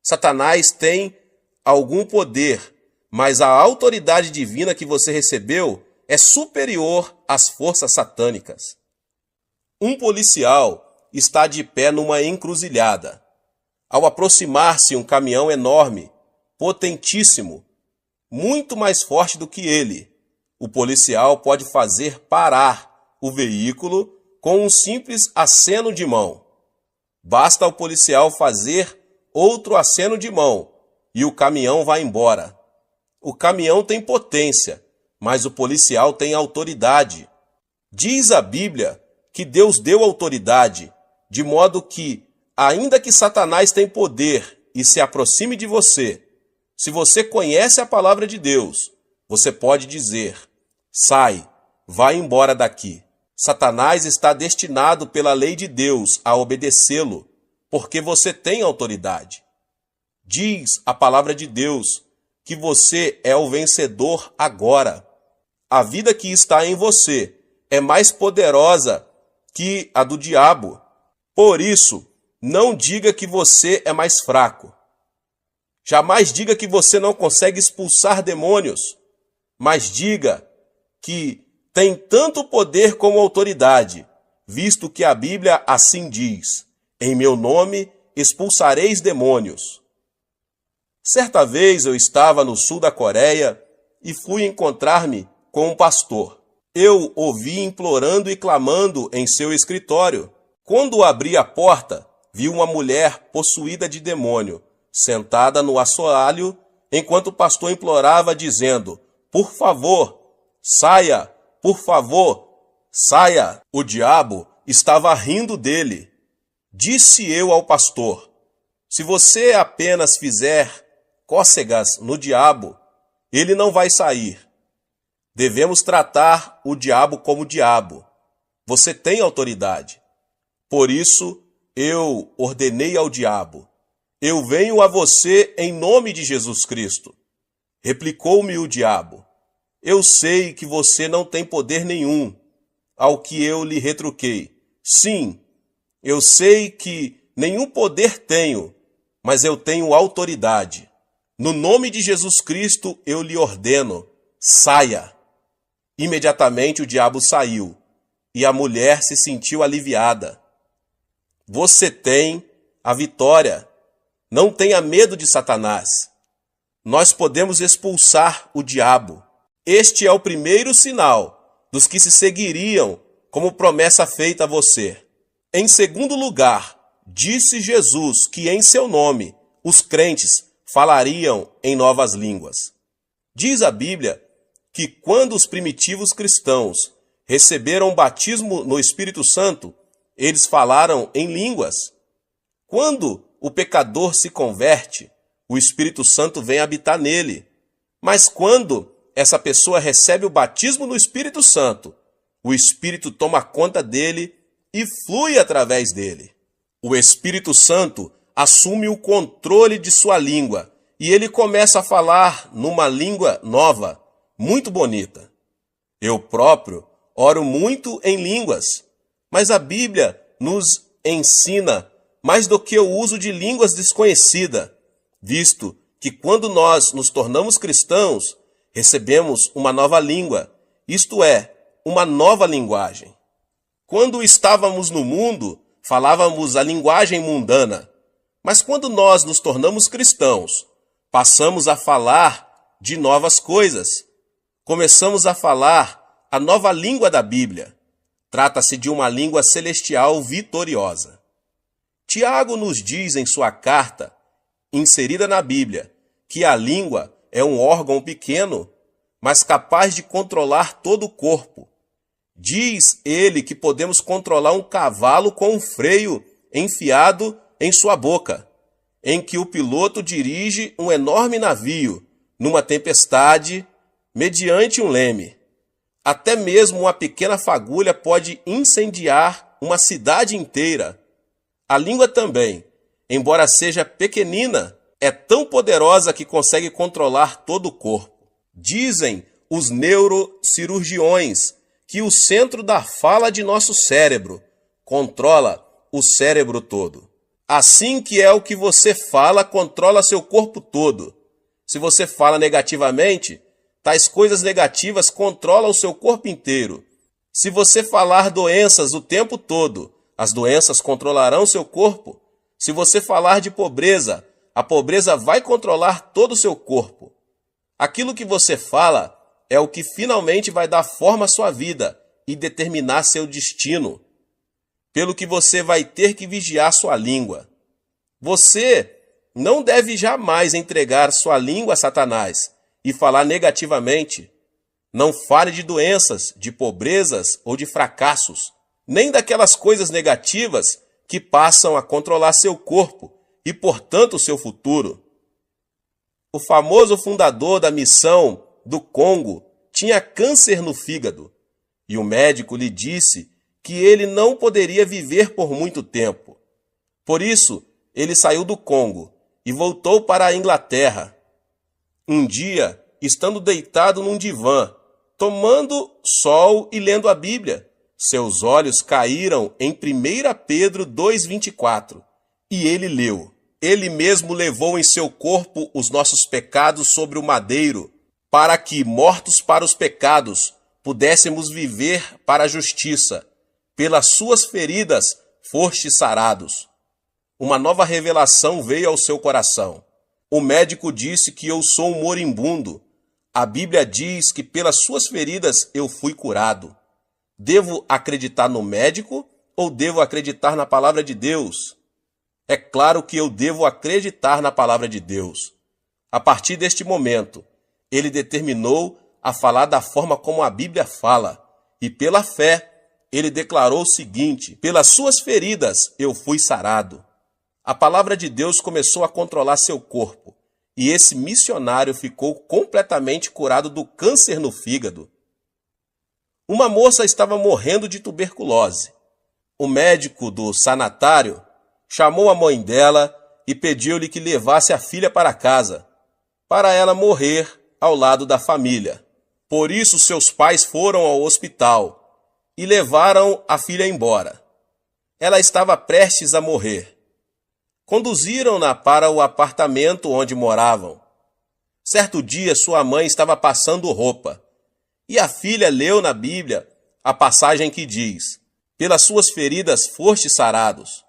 Satanás tem algum poder, mas a autoridade divina que você recebeu é superior às forças satânicas. Um policial está de pé numa encruzilhada. Ao aproximar-se um caminhão enorme, potentíssimo, muito mais forte do que ele, o policial pode fazer parar o veículo com um simples aceno de mão. Basta ao policial fazer outro aceno de mão e o caminhão vai embora. O caminhão tem potência, mas o policial tem autoridade. Diz a Bíblia que Deus deu autoridade, de modo que, ainda que Satanás tenha poder e se aproxime de você, se você conhece a palavra de Deus, você pode dizer: sai, vai embora daqui. Satanás está destinado pela lei de Deus a obedecê-lo, porque você tem autoridade. Diz a palavra de Deus que você é o vencedor agora. A vida que está em você é mais poderosa que a do diabo. Por isso, não diga que você é mais fraco. Jamais diga que você não consegue expulsar demônios, mas diga que tem tanto poder como autoridade, visto que a Bíblia assim diz: em meu nome expulsareis demônios. Certa vez eu estava no sul da Coreia e fui encontrar-me com um pastor. Eu o vi implorando e clamando em seu escritório. Quando abri a porta, vi uma mulher possuída de demônio, sentada no assoalho, enquanto o pastor implorava, dizendo: por favor, saia, por favor, saia. O diabo estava rindo dele. Disse eu ao pastor: se você apenas fizer cócegas no diabo, ele não vai sair. Devemos tratar o diabo como diabo. Você tem autoridade. Por isso, eu ordenei ao diabo: eu venho a você em nome de Jesus Cristo. Replicou-me o diabo: eu sei que você não tem poder nenhum. Ao que eu lhe retruquei: sim, eu sei que nenhum poder tenho, mas eu tenho autoridade. No nome de Jesus Cristo eu lhe ordeno: saia. Imediatamente o diabo saiu e a mulher se sentiu aliviada. Você tem a vitória. Não tenha medo de Satanás. Nós podemos expulsar o diabo. Este é o primeiro sinal dos que se seguiriam como promessa feita a você. Em segundo lugar, disse Jesus que em seu nome os crentes falariam em novas línguas. Diz a Bíblia que quando os primitivos cristãos receberam o batismo no Espírito Santo, eles falaram em línguas. Quando o pecador se converte, o Espírito Santo vem habitar nele. Mas quando essa pessoa recebe o batismo no Espírito Santo, o Espírito toma conta dele e flui através dele. O Espírito Santo assume o controle de sua língua e ele começa a falar numa língua nova, muito bonita. Eu próprio oro muito em línguas, mas a Bíblia nos ensina mais do que o uso de línguas desconhecidas, visto que quando nós nos tornamos cristãos, recebemos uma nova língua, isto é, uma nova linguagem. Quando estávamos no mundo, falávamos a linguagem mundana, mas quando nós nos tornamos cristãos, passamos a falar de novas coisas. Começamos a falar a nova língua da Bíblia. Trata-se de uma língua celestial vitoriosa. Tiago nos diz em sua carta, inserida na Bíblia, que a língua é um órgão pequeno, mas capaz de controlar todo o corpo. Diz ele que podemos controlar um cavalo com um freio enfiado em sua boca, em que o piloto dirige um enorme navio numa tempestade mediante um leme. Até mesmo uma pequena fagulha pode incendiar uma cidade inteira. A língua também, embora seja pequenina, é tão poderosa que consegue controlar todo o corpo. Dizem os neurocirurgiões que o centro da fala de nosso cérebro controla o cérebro todo. Assim que é o que você fala controla seu corpo todo. Se você fala negativamente, tais coisas negativas controlam o seu corpo inteiro. Se você falar doenças o tempo todo, as doenças controlarão seu corpo. Se você falar de pobreza, a pobreza vai controlar todo o seu corpo. Aquilo que você fala é o que finalmente vai dar forma à sua vida e determinar seu destino. Pelo que você vai ter que vigiar sua língua. Você não deve jamais entregar sua língua a Satanás e falar negativamente. Não fale de doenças, de pobrezas ou de fracassos, nem daquelas coisas negativas que passam a controlar seu corpo e, portanto, seu futuro. O famoso fundador da missão do Congo tinha câncer no fígado e o médico lhe disse que ele não poderia viver por muito tempo. Por isso, ele saiu do Congo e voltou para a Inglaterra. Um dia, estando deitado num divã, tomando sol e lendo a Bíblia, seus olhos caíram em 1 Pedro 2,24 e ele leu: Ele mesmo levou em seu corpo os nossos pecados sobre o madeiro, para que, mortos para os pecados, pudéssemos viver para a justiça. Pelas suas feridas fostes sarados. Uma nova revelação veio ao seu coração. O médico disse que eu sou um moribundo. A Bíblia diz que pelas suas feridas eu fui curado. Devo acreditar no médico ou devo acreditar na palavra de Deus? É claro que eu devo acreditar na palavra de Deus. A partir deste momento, ele determinou a falar da forma como a Bíblia fala, e pela fé, ele declarou o seguinte: pelas suas feridas eu fui sarado. A palavra de Deus começou a controlar seu corpo, e esse missionário ficou completamente curado do câncer no fígado. Uma moça estava morrendo de tuberculose. O médico do sanatário chamou a mãe dela e pediu-lhe que levasse a filha para casa, para ela morrer ao lado da família. Por isso seus pais foram ao hospital e levaram a filha embora. Ela estava prestes a morrer. Conduziram-na para o apartamento onde moravam. Certo dia sua mãe estava passando roupa e a filha leu na Bíblia a passagem que diz: pelas suas feridas fostes sarados.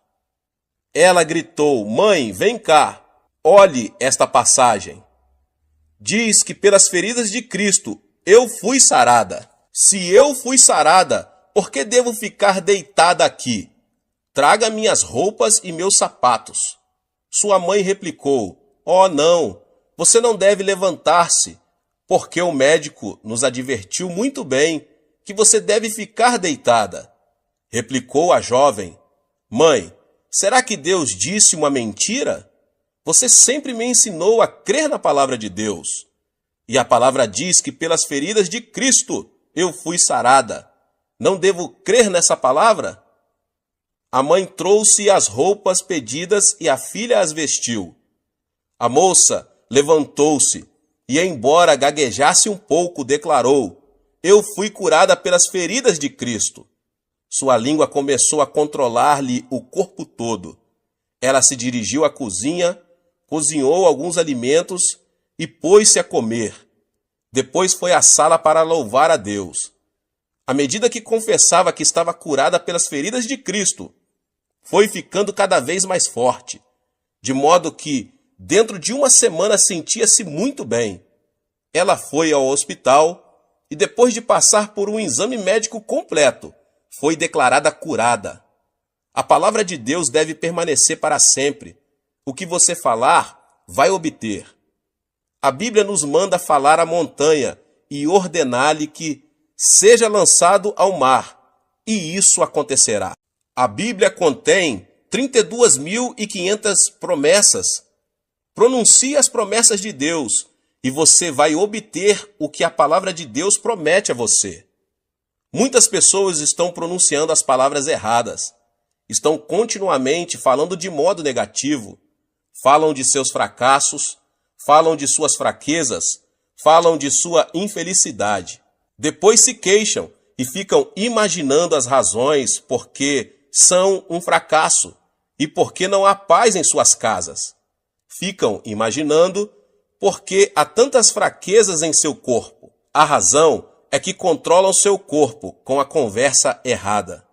Ela gritou: mãe, vem cá, olhe esta passagem. Diz que pelas feridas de Cristo eu fui sarada. Se eu fui sarada, por que devo ficar deitada aqui? Traga minhas roupas e meus sapatos. Sua mãe replicou: oh, não, você não deve levantar-se, porque o médico nos advertiu muito bem que você deve ficar deitada. Replicou a jovem: mãe, será que Deus disse uma mentira? Você sempre me ensinou a crer na palavra de Deus. E a palavra diz que pelas feridas de Cristo eu fui sarada. Não devo crer nessa palavra? A mãe trouxe as roupas pedidas e a filha as vestiu. A moça levantou-se e, embora gaguejasse um pouco, declarou: eu fui curada pelas feridas de Cristo. Sua língua começou a controlar-lhe o corpo todo. Ela se dirigiu à cozinha, cozinhou alguns alimentos e pôs-se a comer. Depois foi à sala para louvar a Deus. À medida que confessava que estava curada pelas feridas de Cristo, foi ficando cada vez mais forte, de modo que, dentro de uma semana, sentia-se muito bem. Ela foi ao hospital e, depois de passar por um exame médico completo, foi declarada curada. A palavra de Deus deve permanecer para sempre. O que você falar, vai obter. A Bíblia nos manda falar à montanha e ordenar-lhe que seja lançado ao mar, e isso acontecerá. A Bíblia contém 32.500 promessas. Pronuncie as promessas de Deus e você vai obter o que a palavra de Deus promete a você. Muitas pessoas estão pronunciando as palavras erradas estão continuamente falando de modo negativo. Falam de seus fracassos, falam de suas fraquezas, falam de sua infelicidade. Depois se queixam e ficam imaginando as razões por que são um fracasso e por que não há paz em suas casas. Ficam imaginando por que há tantas fraquezas em seu corpo. A razão é que controlam seu corpo com a conversa errada.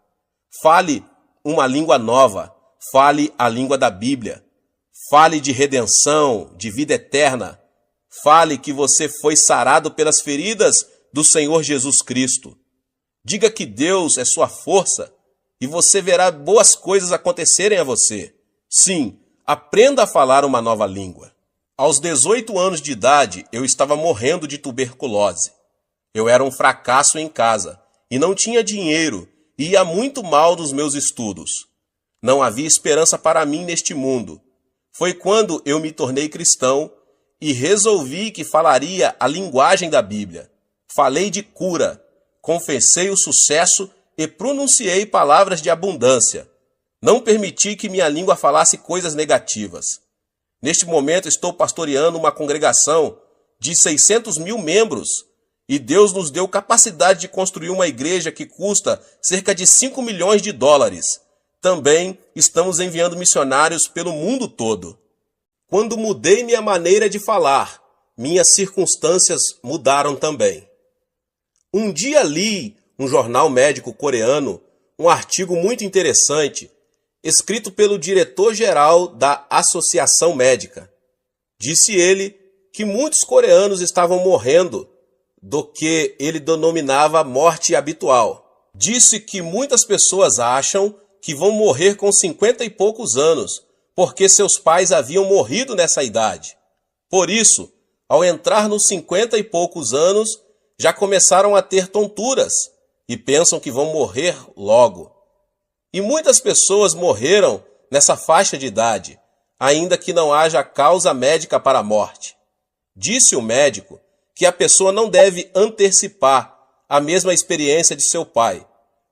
Fale uma língua nova, fale a língua da Bíblia. Fale de redenção, de vida eterna. Fale que você foi sarado pelas feridas do Senhor Jesus Cristo. Diga que Deus é sua força e você verá boas coisas acontecerem a você. Sim, aprenda a falar uma nova língua. Aos 18 anos de idade, eu estava morrendo de tuberculose. Eu era um fracasso em casa e não tinha dinheiro e ia muito mal nos meus estudos. Não havia esperança para mim neste mundo. Foi quando eu me tornei cristão e resolvi que falaria a linguagem da Bíblia. Falei de cura, confessei o sucesso e pronunciei palavras de abundância. Não permiti que minha língua falasse coisas negativas. Neste momento estou pastoreando uma congregação de 600 mil membros e Deus nos deu capacidade de construir uma igreja que custa cerca de 5 milhões de dólares. Também estamos enviando missionários pelo mundo todo. Quando mudei minha maneira de falar, minhas circunstâncias mudaram também. Um dia li um jornal médico coreano, um artigo muito interessante, escrito pelo diretor-geral da Associação Médica. Disse ele que muitos coreanos estavam morrendo do que ele denominava morte habitual. Disse que muitas pessoas acham que vão morrer com 50 e poucos anos, porque seus pais haviam morrido nessa idade. Por isso, ao entrar nos 50 e poucos anos, já começaram a ter tonturas e pensam que vão morrer logo. E muitas pessoas morreram nessa faixa de idade, ainda que não haja causa médica para a morte. Disse o médico que a pessoa não deve antecipar a mesma experiência de seu pai,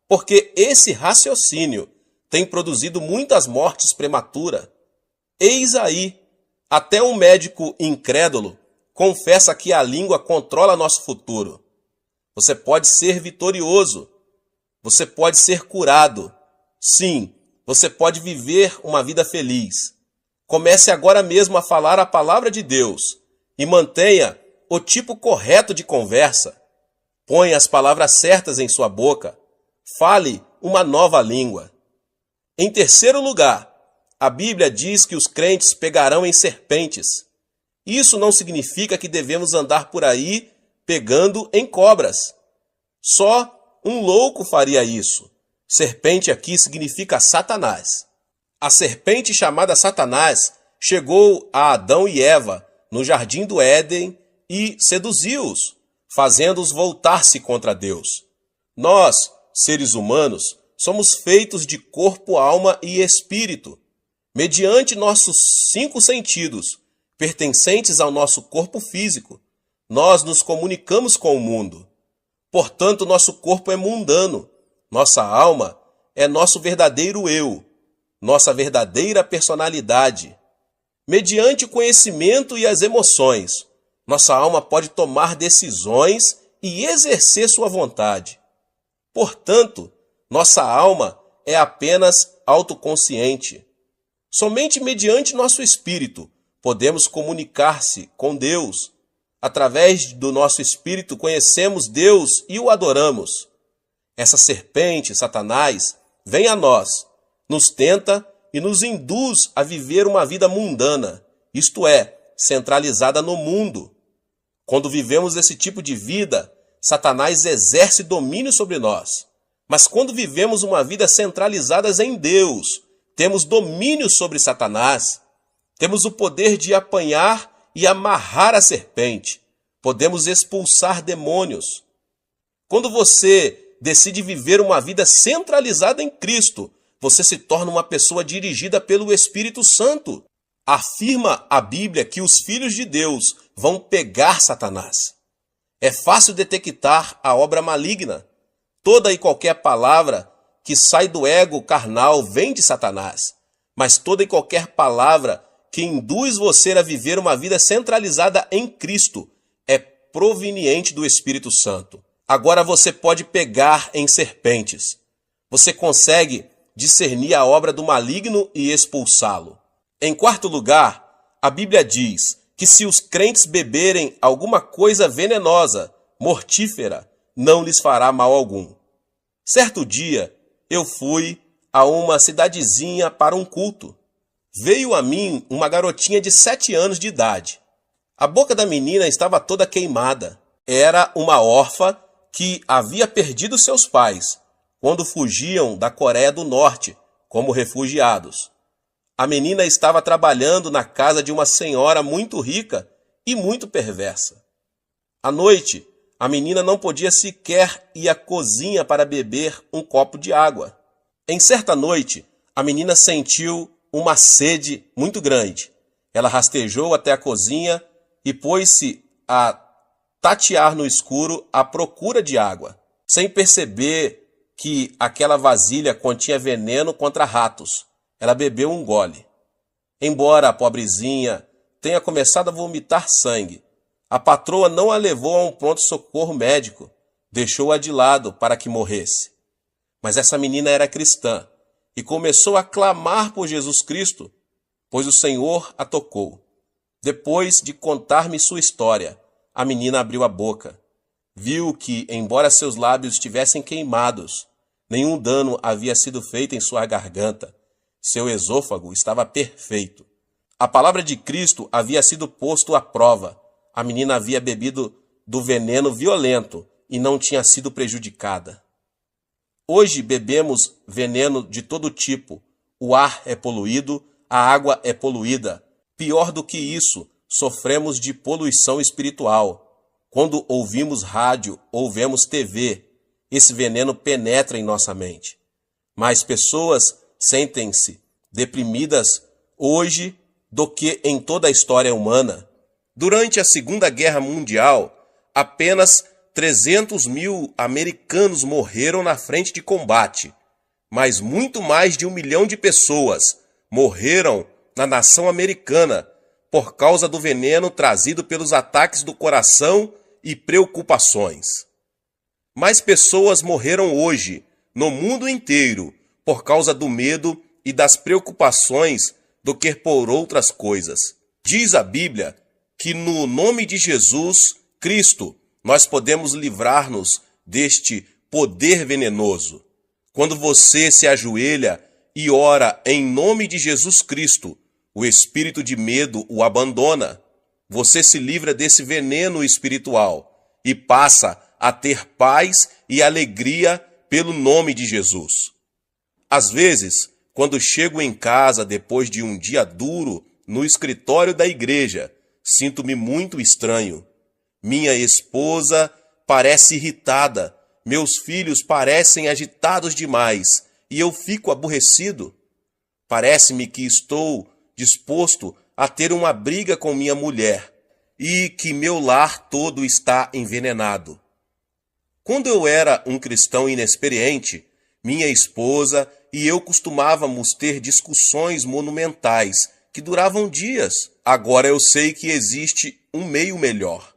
porque esse raciocínio tem produzido muitas mortes prematuras. Eis aí, até um médico incrédulo confessa que a língua controla nosso futuro. Você pode ser vitorioso, você pode ser curado. Sim, você pode viver uma vida feliz. Comece agora mesmo a falar a palavra de Deus e mantenha o tipo correto de conversa. Ponha as palavras certas em sua boca. Fale uma nova língua. Em terceiro lugar, a Bíblia diz que os crentes pegarão em serpentes. Isso não significa que devemos andar por aí pegando em cobras. Só um louco faria isso. Serpente aqui significa Satanás. A serpente chamada Satanás chegou a Adão e Eva no jardim do Éden e seduziu-os, fazendo-os voltar-se contra Deus. Nós, seres humanos, somos feitos de corpo, alma e espírito. Mediante nossos 5 sentidos, pertencentes ao nosso corpo físico, nós nos comunicamos com o mundo. Portanto, nosso corpo é mundano. Nossa alma é nosso verdadeiro eu, nossa verdadeira personalidade. Mediante o conhecimento e as emoções, nossa alma pode tomar decisões e exercer sua vontade. Portanto, nossa alma é apenas autoconsciente. Somente mediante nosso espírito podemos comunicar-se com Deus. Através do nosso espírito conhecemos Deus e o adoramos. Essa serpente, Satanás, vem a nós, nos tenta e nos induz a viver uma vida mundana, isto é, centralizada no mundo. Quando vivemos esse tipo de vida, Satanás exerce domínio sobre nós. Mas quando vivemos uma vida centralizada em Deus, temos domínio sobre Satanás. Temos o poder de apanhar e amarrar a serpente. Podemos expulsar demônios. Quando você decide viver uma vida centralizada em Cristo, você se torna uma pessoa dirigida pelo Espírito Santo. Afirma a Bíblia que os filhos de Deus vão pegar Satanás. É fácil detectar a obra maligna. Toda e qualquer palavra que sai do ego carnal vem de Satanás, mas toda e qualquer palavra que induz você a viver uma vida centralizada em Cristo é proveniente do Espírito Santo. Agora você pode pegar em serpentes. Você consegue discernir a obra do maligno e expulsá-lo. Em quarto lugar, a Bíblia diz que se os crentes beberem alguma coisa venenosa, mortífera, não lhes fará mal algum. Certo dia, eu fui a uma cidadezinha para um culto. Veio a mim uma garotinha de 7 anos de idade. A boca da menina estava toda queimada. Era uma órfã que havia perdido seus pais quando fugiam da Coreia do Norte como refugiados. A menina estava trabalhando na casa de uma senhora muito rica e muito perversa. À noite, a menina não podia sequer ir à cozinha para beber um copo de água. Em certa noite, a menina sentiu uma sede muito grande. Ela rastejou até a cozinha e pôs-se a tatear no escuro à procura de água, sem perceber que aquela vasilha continha veneno contra ratos. Ela bebeu um gole. Embora a pobrezinha tenha começado a vomitar sangue, a patroa não a levou a um pronto-socorro médico, deixou-a de lado para que morresse. Mas essa menina era cristã e começou a clamar por Jesus Cristo, pois o Senhor a tocou. Depois de contar-me sua história, a menina abriu a boca. Viu que, embora seus lábios estivessem queimados, nenhum dano havia sido feito em sua garganta. Seu esôfago estava perfeito. A palavra de Cristo havia sido posto à prova. A menina havia bebido do veneno violento e não tinha sido prejudicada. Hoje bebemos veneno de todo tipo. O ar é poluído, a água é poluída. Pior do que isso, sofremos de poluição espiritual. Quando ouvimos rádio ou vemos TV, esse veneno penetra em nossa mente. Mais pessoas sentem-se deprimidas hoje do que em toda a história humana. Durante a Segunda Guerra Mundial, apenas 300 mil americanos morreram na frente de combate, mas muito mais de 1 milhão de pessoas morreram na nação americana por causa do veneno trazido pelos ataques do coração e preocupações. Mais pessoas morreram hoje, no mundo inteiro, por causa do medo e das preocupações do que por outras coisas. Diz a Bíblia que no nome de Jesus Cristo nós podemos livrar-nos deste poder venenoso. Quando você se ajoelha e ora em nome de Jesus Cristo, o espírito de medo o abandona. Você se livra desse veneno espiritual e passa a ter paz e alegria pelo nome de Jesus. Às vezes, quando chego em casa depois de um dia duro no escritório da igreja, sinto-me muito estranho. Minha esposa parece irritada, meus filhos parecem agitados demais e eu fico aborrecido. Parece-me que estou disposto a ter uma briga com minha mulher e que meu lar todo está envenenado. Quando eu era um cristão inexperiente, minha esposa e eu costumávamos ter discussões monumentais que duravam dias. Agora eu sei que existe um meio melhor.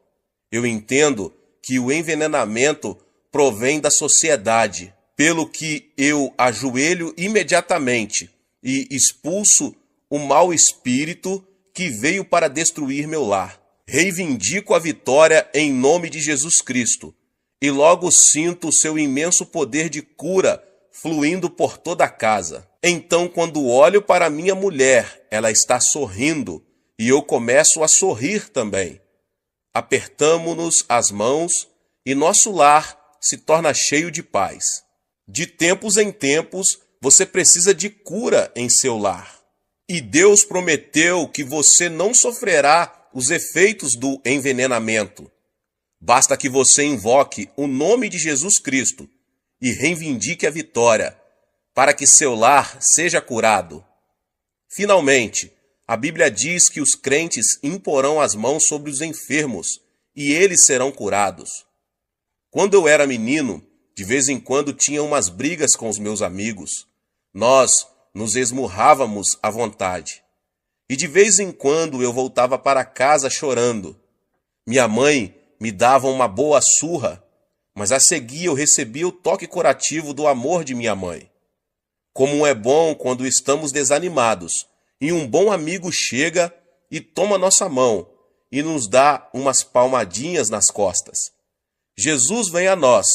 Eu entendo que o envenenamento provém da sociedade, pelo que eu ajoelho imediatamente e expulso o mau espírito que veio para destruir meu lar. Reivindico a vitória em nome de Jesus Cristo e logo sinto o seu imenso poder de cura fluindo por toda a casa. Então, quando olho para minha mulher, ela está sorrindo e eu começo a sorrir também. Apertamo-nos as mãos e nosso lar se torna cheio de paz. De tempos em tempos, você precisa de cura em seu lar. E Deus prometeu que você não sofrerá os efeitos do envenenamento. Basta que você invoque o nome de Jesus Cristo e reivindique a vitória, para que seu lar seja curado. Finalmente, a Bíblia diz que os crentes imporão as mãos sobre os enfermos e eles serão curados. Quando eu era menino, De vez em quando tinha umas brigas com os meus amigos. Nós nos esmurrávamos à vontade. E de vez em quando eu voltava para casa chorando. Minha mãe me dava uma boa surra, mas a seguir eu recebia o toque curativo do amor de minha mãe. Como é bom quando estamos desanimados e um bom amigo chega e toma nossa mão e nos dá umas palmadinhas nas costas. Jesus vem a nós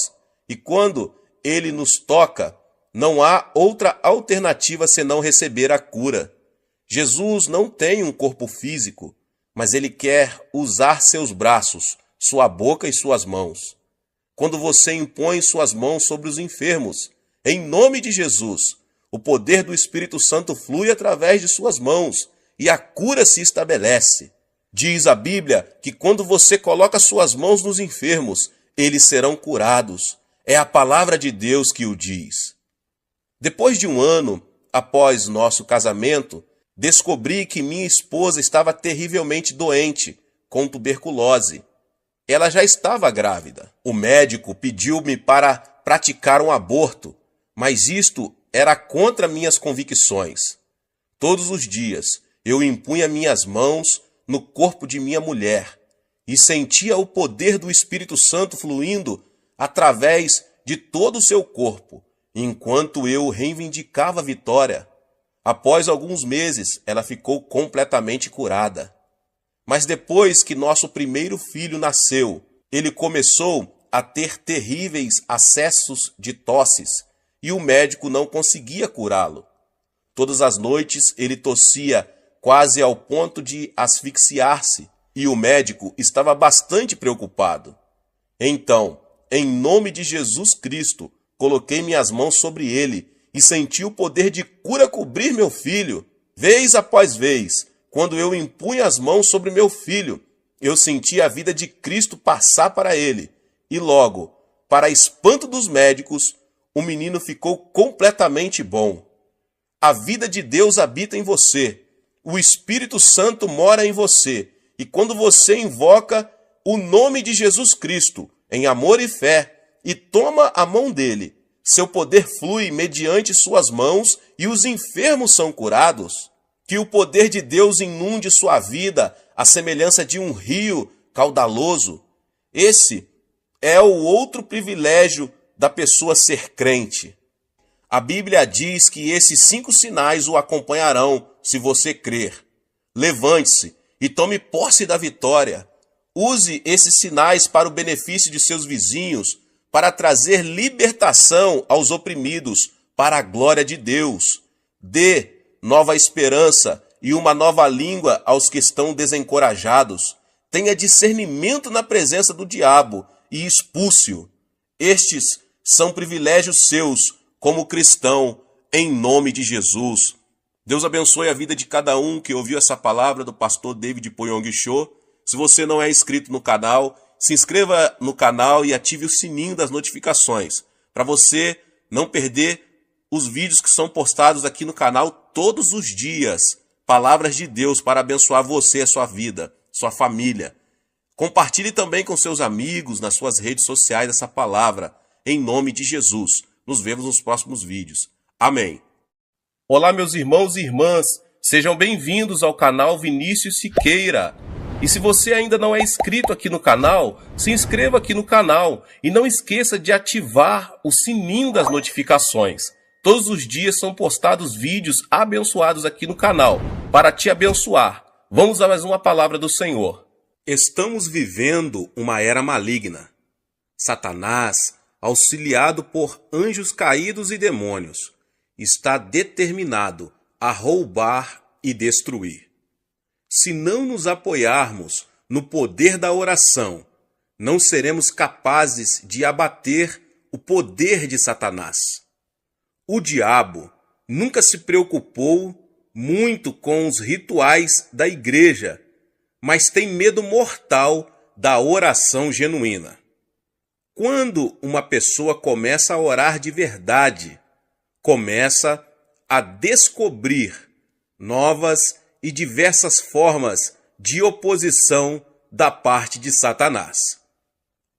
e quando ele nos toca, não há outra alternativa senão receber a cura. Jesus não tem um corpo físico, mas ele quer usar seus braços, sua boca e suas mãos. Quando você impõe suas mãos sobre os enfermos, em nome de Jesus, o poder do Espírito Santo flui através de suas mãos e a cura se estabelece. Diz a Bíblia que quando você coloca suas mãos nos enfermos, eles serão curados. É a palavra de Deus que o diz. Depois de um ano após nosso casamento, descobri que minha esposa estava terrivelmente doente, com tuberculose. Ela já estava grávida. O médico pediu-me para praticar um aborto, mas isto era contra minhas convicções. Todos os dias eu impunha minhas mãos no corpo de minha mulher e sentia o poder do Espírito Santo fluindo através de todo o seu corpo, enquanto eu reivindicava a vitória. Após alguns meses, ela ficou completamente curada. Mas depois que nosso primeiro filho nasceu, ele começou a ter terríveis acessos de tosses e o médico não conseguia curá-lo. Todas as noites ele tossia quase ao ponto de asfixiar-se e o médico estava bastante preocupado. Então, em nome de Jesus Cristo, coloquei minhas mãos sobre ele e senti o poder de cura cobrir meu filho. Vez após vez, quando eu impunha as mãos sobre meu filho, eu sentia a vida de Cristo passar para ele. E logo, para espanto dos médicos, o menino ficou completamente bom. A vida de Deus habita em você. O Espírito Santo mora em você. E quando você invoca o nome de Jesus Cristo, em amor e fé, e toma a mão dele, seu poder flui mediante suas mãos e os enfermos são curados. Que o poder de Deus inunde sua vida, à semelhança de um rio caudaloso. Esse é o outro privilégio da pessoa ser crente. A Bíblia diz que esses 5 sinais o acompanharão se você crer. Levante-se e tome posse da vitória. Use esses sinais para o benefício de seus vizinhos, para trazer libertação aos oprimidos, para a glória de Deus. Dê nova esperança e uma nova língua aos que estão desencorajados. Tenha discernimento na presença do diabo e expulse-o. Estes são privilégios seus como cristão, em nome de Jesus. Deus abençoe a vida de cada um que ouviu essa palavra do pastor David Poyong Cho. Se você não é inscrito no canal, se inscreva no canal e ative o sininho das notificações, para você não perder os vídeos que são postados aqui no canal todos os dias. Palavras de Deus para abençoar você, a sua vida, sua família. Compartilhe também com seus amigos nas suas redes sociais essa palavra, em nome de Jesus. Nos vemos nos próximos vídeos. Amém. Olá, meus irmãos e irmãs. Sejam bem-vindos ao canal Vinícius Siqueira. E se você ainda não é inscrito aqui no canal, se inscreva aqui no canal e não esqueça de ativar o sininho das notificações. Todos os dias são postados vídeos abençoados aqui no canal, para te abençoar. Vamos a mais uma palavra do Senhor. Estamos vivendo uma era maligna. Satanás, auxiliado por anjos caídos e demônios, está determinado a roubar e destruir. Se não nos apoiarmos no poder da oração, não seremos capazes de abater o poder de Satanás. O diabo nunca se preocupou muito com os rituais da igreja, mas tem medo mortal da oração genuína. Quando uma pessoa começa a orar de verdade, começa a descobrir novas e diversas formas de oposição da parte de Satanás.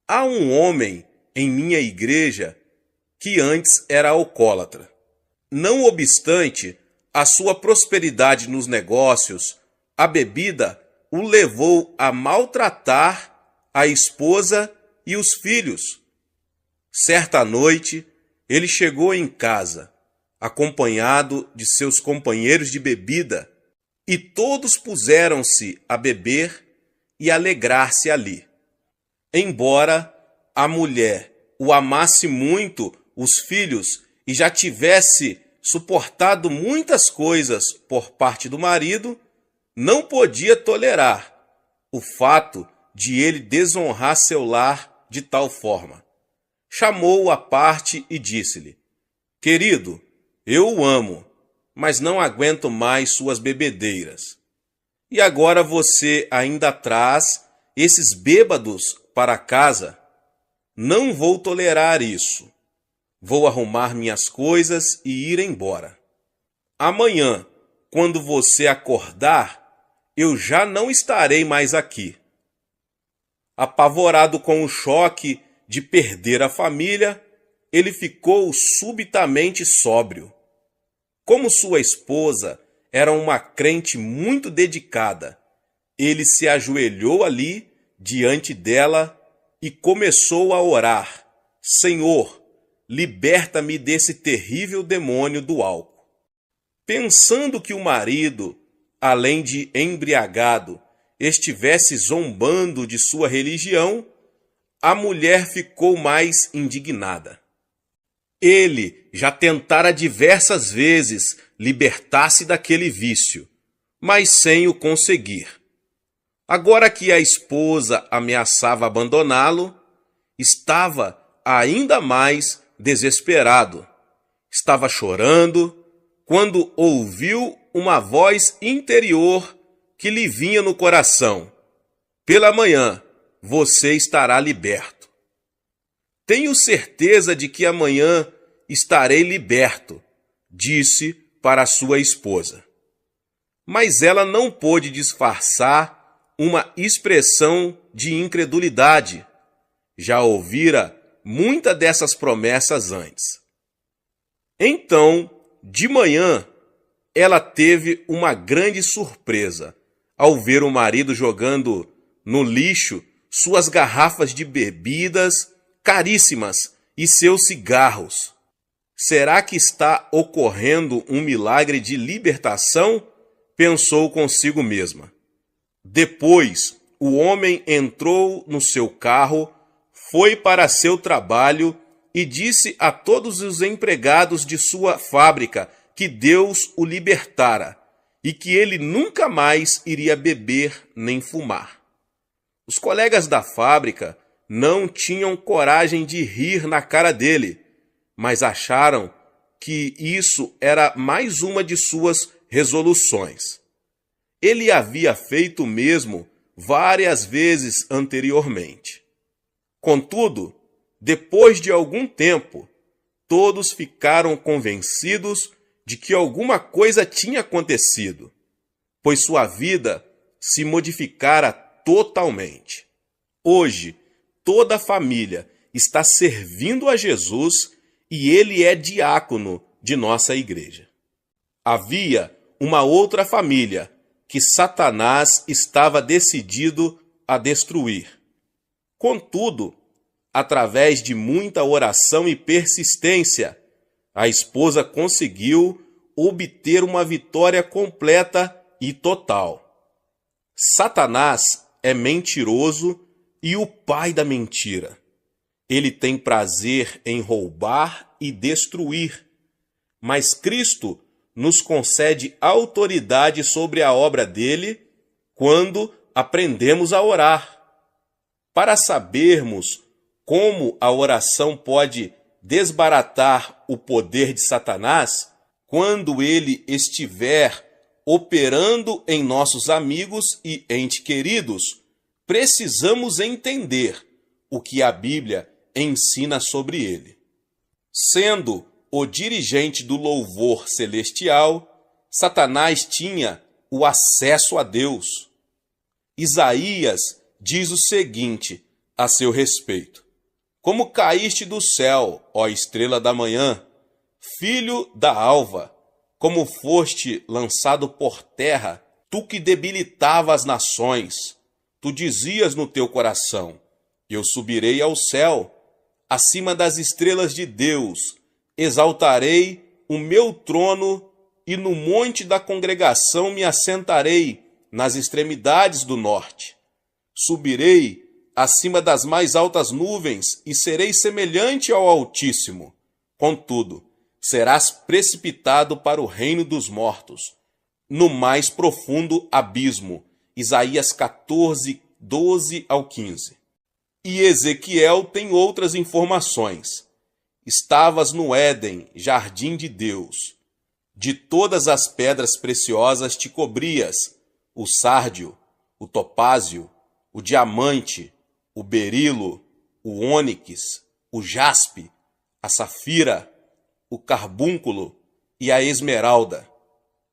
Há um homem em minha igreja que antes era alcoólatra. Não obstante a sua prosperidade nos negócios, a bebida o levou a maltratar a esposa e os filhos. Certa noite, ele chegou em casa, acompanhado de seus companheiros de bebida, e todos puseram-se a beber e alegrar-se ali. Embora a mulher o amasse muito, os filhos, e já tivesse suportado muitas coisas por parte do marido, não podia tolerar o fato de ele desonrar seu lar de tal forma. Chamou-o à parte e disse-lhe: querido, eu o amo, mas não aguento mais suas bebedeiras. E agora você ainda traz esses bêbados para casa? Não vou tolerar isso. Vou arrumar minhas coisas e ir embora. Amanhã, quando você acordar, eu já não estarei mais aqui. Apavorado com o choque de perder a família, ele ficou subitamente sóbrio. Como sua esposa era uma crente muito dedicada, ele se ajoelhou ali diante dela e começou a orar: Senhor, liberta-me desse terrível demônio do álcool. Pensando que o marido, além de embriagado, estivesse zombando de sua religião, a mulher ficou mais indignada. Ele já tentara diversas vezes libertar-se daquele vício, mas sem o conseguir. Agora que a esposa ameaçava abandoná-lo, estava ainda mais desesperado. Estava chorando quando ouviu uma voz interior que lhe vinha no coração: pela manhã você estará liberto. Tenho certeza de que amanhã estarei liberto, disse para sua esposa. Mas ela não pôde disfarçar uma expressão de incredulidade. Já ouvira muitas dessas promessas antes. Então, de manhã, ela teve uma grande surpresa ao ver o marido jogando no lixo suas garrafas de bebidas caríssimas e seus cigarros. Será que está ocorrendo um milagre de libertação? Pensou consigo mesma. Depois, o homem entrou no seu carro, foi para seu trabalho e disse a todos os empregados de sua fábrica que Deus o libertara e que ele nunca mais iria beber nem fumar. Os colegas da fábrica não tinham coragem de rir na cara dele, mas acharam que isso era mais uma de suas resoluções. Ele havia feito o mesmo várias vezes anteriormente. Contudo, depois de algum tempo, todos ficaram convencidos de que alguma coisa tinha acontecido, pois sua vida se modificara totalmente. Hoje, toda a família está servindo a Jesus e ele é diácono de nossa igreja. Havia uma outra família que Satanás estava decidido a destruir. Contudo, através de muita oração e persistência, a esposa conseguiu obter uma vitória completa e total. Satanás é mentiroso e o pai da mentira. Ele tem prazer em roubar e destruir, mas Cristo nos concede autoridade sobre a obra dele quando aprendemos a orar. Para sabermos como a oração pode desbaratar o poder de Satanás, quando ele estiver operando em nossos amigos e entes queridos, precisamos entender o que a Bíblia ensina sobre ele. Sendo o dirigente do louvor celestial, Satanás tinha o acesso a Deus. Isaías diz o seguinte a seu respeito: Como caíste do céu, ó estrela da manhã, filho da alva, como foste lançado por terra, tu que debilitava as nações, tu dizias no teu coração: eu subirei ao céu, acima das estrelas de Deus, exaltarei o meu trono e no monte da congregação me assentarei nas extremidades do norte. Subirei acima das mais altas nuvens e serei semelhante ao Altíssimo. Contudo, serás precipitado para o reino dos mortos, no mais profundo abismo. Isaías 14, 12 ao 15. E Ezequiel tem outras informações. Estavas no Éden, jardim de Deus. De todas as pedras preciosas te cobrias, o sárdio, o topázio, o diamante, o berilo, o ônix, o jaspe, a safira, o carbúnculo e a esmeralda.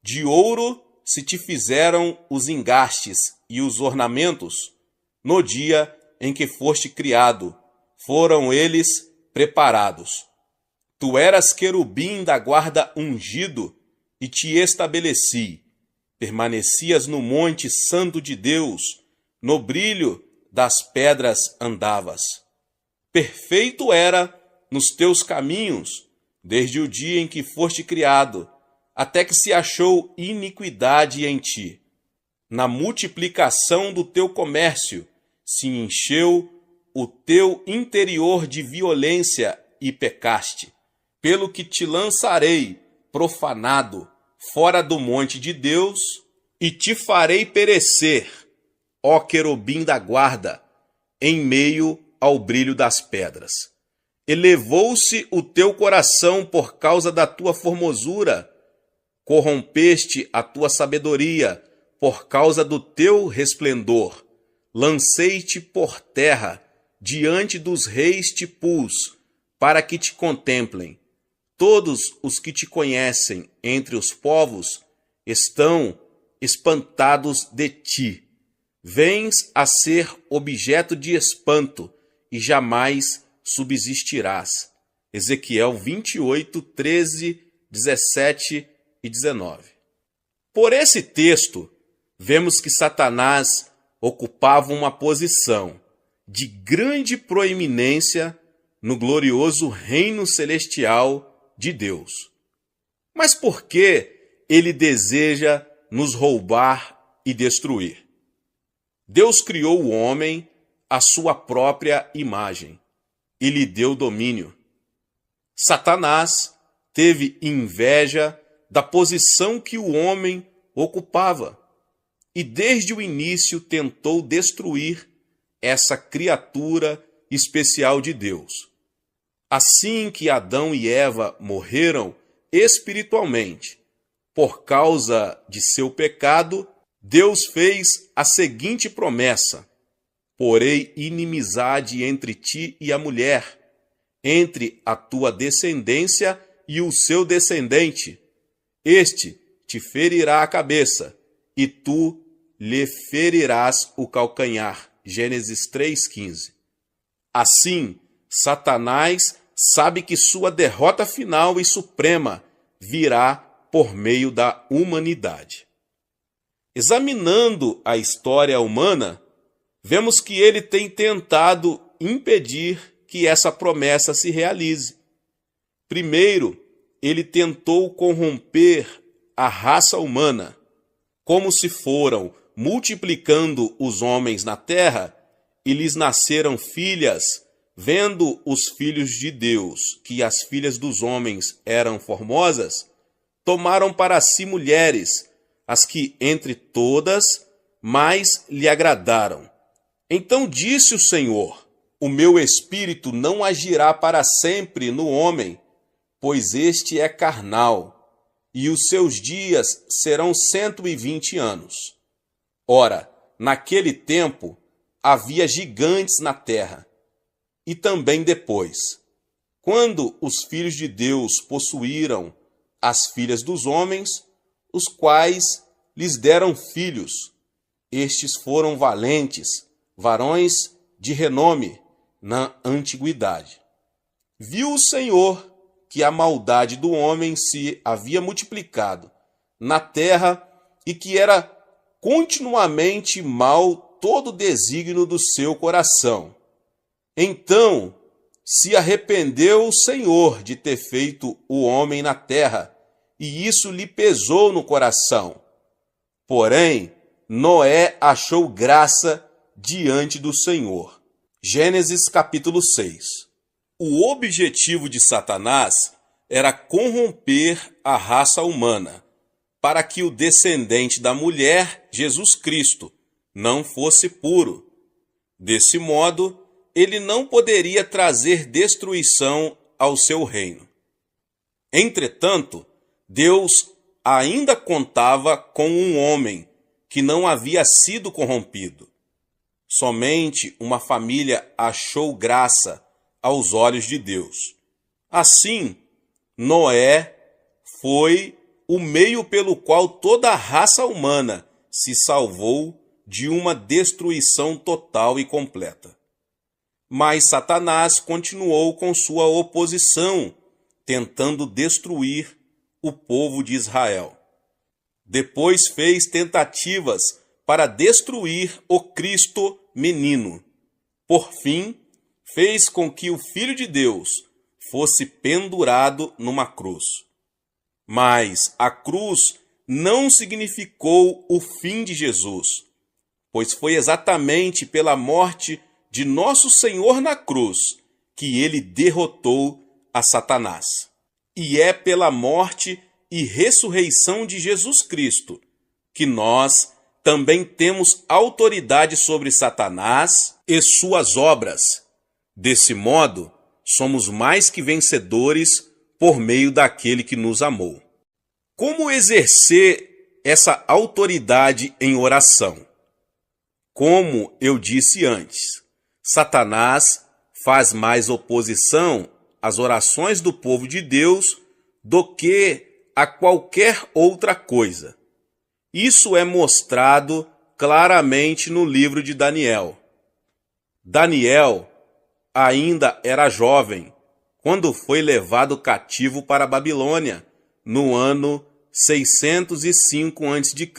De ouro se te fizeram os engastes e os ornamentos. No dia em que foste criado, foram eles preparados. Tu eras querubim da guarda ungido e te estabeleci. Permanecias no monte santo de Deus, no brilho das pedras andavas. Perfeito era nos teus caminhos, desde o dia em que foste criado, até que se achou iniquidade em ti. Na multiplicação do teu comércio se encheu o teu interior de violência e pecaste, pelo que te lançarei profanado fora do monte de Deus e te farei perecer, ó querubim da guarda, em meio ao brilho das pedras. Elevou-se o teu coração por causa da tua formosura, corrompeste a tua sabedoria por causa do teu resplendor. Lancei-te por terra, diante dos reis te pus, para que te contemplem. Todos os que te conhecem entre os povos estão espantados de ti. Vens a ser objeto de espanto e jamais subsistirás. Ezequiel 28, 13, 17 e 19. Por esse texto, vemos que Satanás ocupava uma posição de grande proeminência no glorioso reino celestial de Deus. Mas por que ele deseja nos roubar e destruir? Deus criou o homem à sua própria imagem e lhe deu domínio. Satanás teve inveja da posição que o homem ocupava e desde o início tentou destruir essa criatura especial de Deus. Assim que Adão e Eva morreram espiritualmente por causa de seu pecado, Deus fez a seguinte promessa: porei inimizade entre ti e a mulher, entre a tua descendência e o seu descendente. Este te ferirá a cabeça, e tu lhe ferirás o calcanhar. Gênesis 3,15. Assim, Satanás sabe que sua derrota final e suprema virá por meio da humanidade. Examinando a história humana, vemos que ele tem tentado impedir que essa promessa se realize. Primeiro, ele tentou corromper a raça humana. Como se foram multiplicando os homens na terra e lhes nasceram filhas, vendo os filhos de Deus que as filhas dos homens eram formosas, tomaram para si mulheres, as que entre todas mais lhe agradaram. Então disse o Senhor: o meu espírito não agirá para sempre no homem, pois este é carnal, e os seus dias serão 120 anos. Ora, naquele tempo havia gigantes na terra, e também depois, quando os filhos de Deus possuíram as filhas dos homens, os quais lhes deram filhos. Estes foram valentes, varões de renome, na antiguidade. Viu o Senhor que a maldade do homem se havia multiplicado na terra e que era continuamente mal todo o desígnio do seu coração. Então se arrependeu o Senhor de ter feito o homem na terra, e isso lhe pesou no coração. Porém, Noé achou graça diante do Senhor. Gênesis capítulo 6. O objetivo de Satanás era corromper a raça humana, para que o descendente da mulher, Jesus Cristo, não fosse puro. Desse modo, ele não poderia trazer destruição ao seu reino. Entretanto, Deus ainda contava com um homem que não havia sido corrompido. Somente uma família achou graça aos olhos de Deus. Assim, Noé foi o meio pelo qual toda a raça humana se salvou de uma destruição total e completa. Mas Satanás continuou com sua oposição, tentando destruir o povo de Israel. Depois fez tentativas para destruir o Cristo menino. Por fim, fez com que o Filho de Deus fosse pendurado numa cruz. Mas a cruz não significou o fim de Jesus, pois foi exatamente pela morte de nosso Senhor na cruz que ele derrotou a Satanás. E é pela morte e ressurreição de Jesus Cristo que nós também temos autoridade sobre Satanás e suas obras. Desse modo, somos mais que vencedores por meio daquele que nos amou. Como exercer essa autoridade em oração? Como eu disse antes, Satanás faz mais oposição às orações do povo de Deus do que a qualquer outra coisa. Isso é mostrado claramente no livro de Daniel. Daniel ainda era jovem quando foi levado cativo para a Babilônia no ano 605 a.C.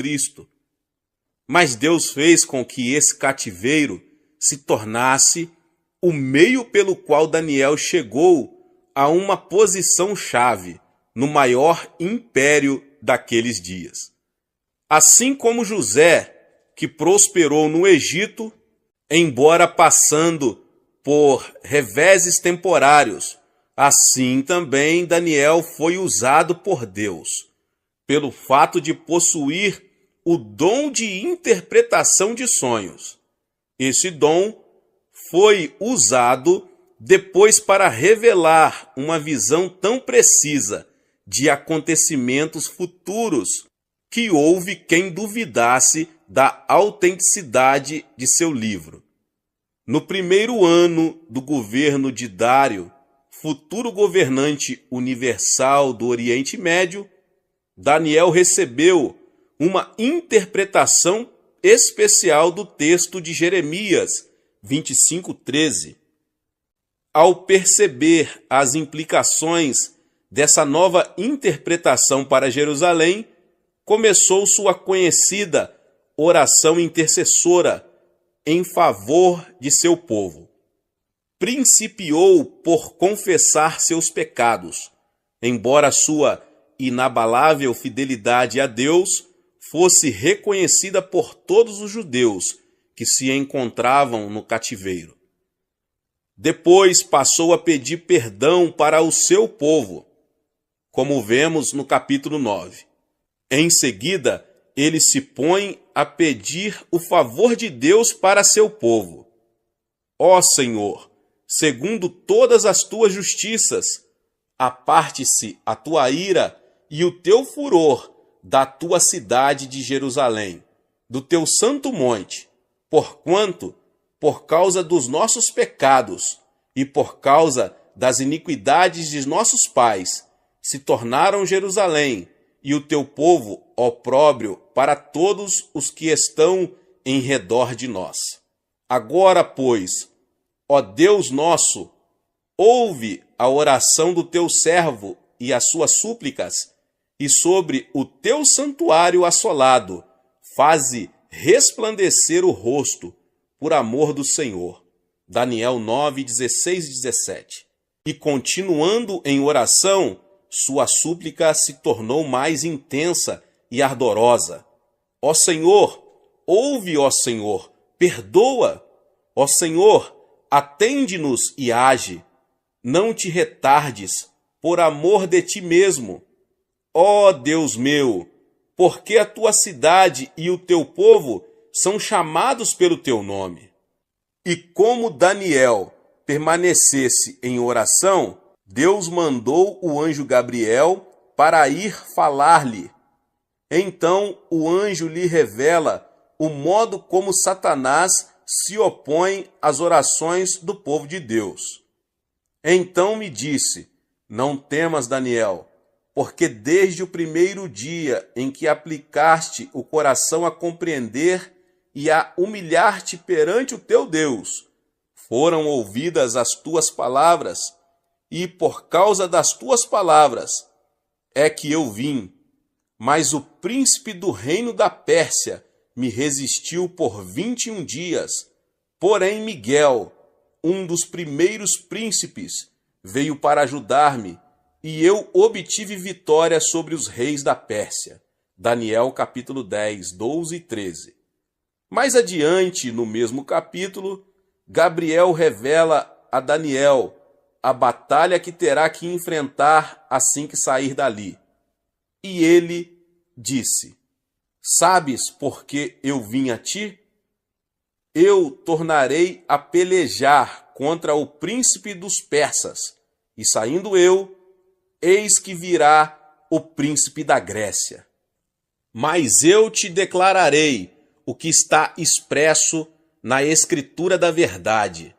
Mas Deus fez com que esse cativeiro se tornasse o meio pelo qual Daniel chegou a uma posição-chave no maior império daqueles dias. Assim como José, que prosperou no Egito, embora passando por reveses temporários, assim também Daniel foi usado por Deus, pelo fato de possuir o dom de interpretação de sonhos. Esse dom foi usado depois para revelar uma visão tão precisa de acontecimentos futuros que houve quem duvidasse da autenticidade de seu livro. No primeiro ano do governo de Dário, futuro governante universal do Oriente Médio, Daniel recebeu uma interpretação especial do texto de Jeremias 25:13. Ao perceber as implicações dessa nova interpretação para Jerusalém, começou sua conhecida oração intercessora em favor de seu povo. Principiou por confessar seus pecados, embora sua inabalável fidelidade a Deus fosse reconhecida por todos os judeus que se encontravam no cativeiro. Depois passou a pedir perdão para o seu povo, como vemos no capítulo 9. Em seguida, ele se põe a pedir o favor de Deus para seu povo. Ó Senhor, segundo todas as tuas justiças, aparte-se a tua ira e o teu furor da tua cidade de Jerusalém, do teu santo monte, porquanto, por causa dos nossos pecados e por causa das iniquidades de nossos pais, se tornaram Jerusalém e o teu povo opróbrio para todos os que estão em redor de nós. Agora, pois, Ó Deus nosso, ouve a oração do teu servo e as suas súplicas, e sobre o teu santuário assolado, faze resplandecer o rosto, por amor do Senhor. Daniel 9, 16 e 17. E continuando em oração, sua súplica se tornou mais intensa e ardorosa. Ó Senhor, ouve, ó Senhor, perdoa. Ó Senhor, atende-nos e age. Não te retardes, por amor de ti mesmo. Ó Deus meu, porque a tua cidade e o teu povo são chamados pelo teu nome. E como Daniel permanecesse em oração, Deus mandou o anjo Gabriel para ir falar-lhe. Então o anjo lhe revela o modo como Satanás se opõe às orações do povo de Deus. Então me disse: não temas, Daniel, porque desde o primeiro dia em que aplicaste o coração a compreender e a humilhar-te perante o teu Deus, foram ouvidas as tuas palavras, e por causa das tuas palavras é que eu vim. Mas o príncipe do reino da Pérsia me resistiu por 21 dias. Porém Miguel, um dos primeiros príncipes, veio para ajudar-me, e eu obtive vitória sobre os reis da Pérsia. Daniel capítulo 10, 12 e 13. Mais adiante, no mesmo capítulo, Gabriel revela a Daniel a batalha que terá que enfrentar assim que sair dali. E ele disse: sabes por que eu vim a ti? Eu tornarei a pelejar contra o príncipe dos persas, e saindo eu, eis que virá o príncipe da Grécia. Mas eu te declararei o que está expresso na Escritura da verdade,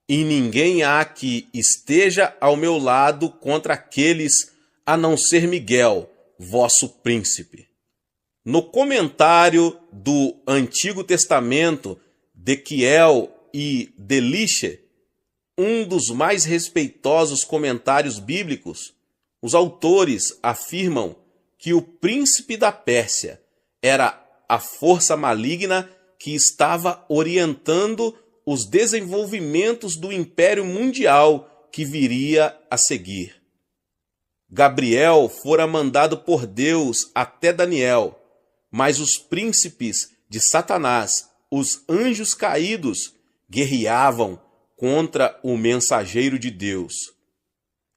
e ninguém há que esteja ao meu lado contra aqueles, a não ser Miguel, vosso príncipe. No comentário do Antigo Testamento de Kiel e Deliche, um dos mais respeitosos comentários bíblicos, os autores afirmam que o príncipe da Pérsia era a força maligna que estava orientando os desenvolvimentos do Império Mundial que viria a seguir. Gabriel fora mandado por Deus até Daniel, mas os príncipes de Satanás, os anjos caídos, guerreavam contra o mensageiro de Deus.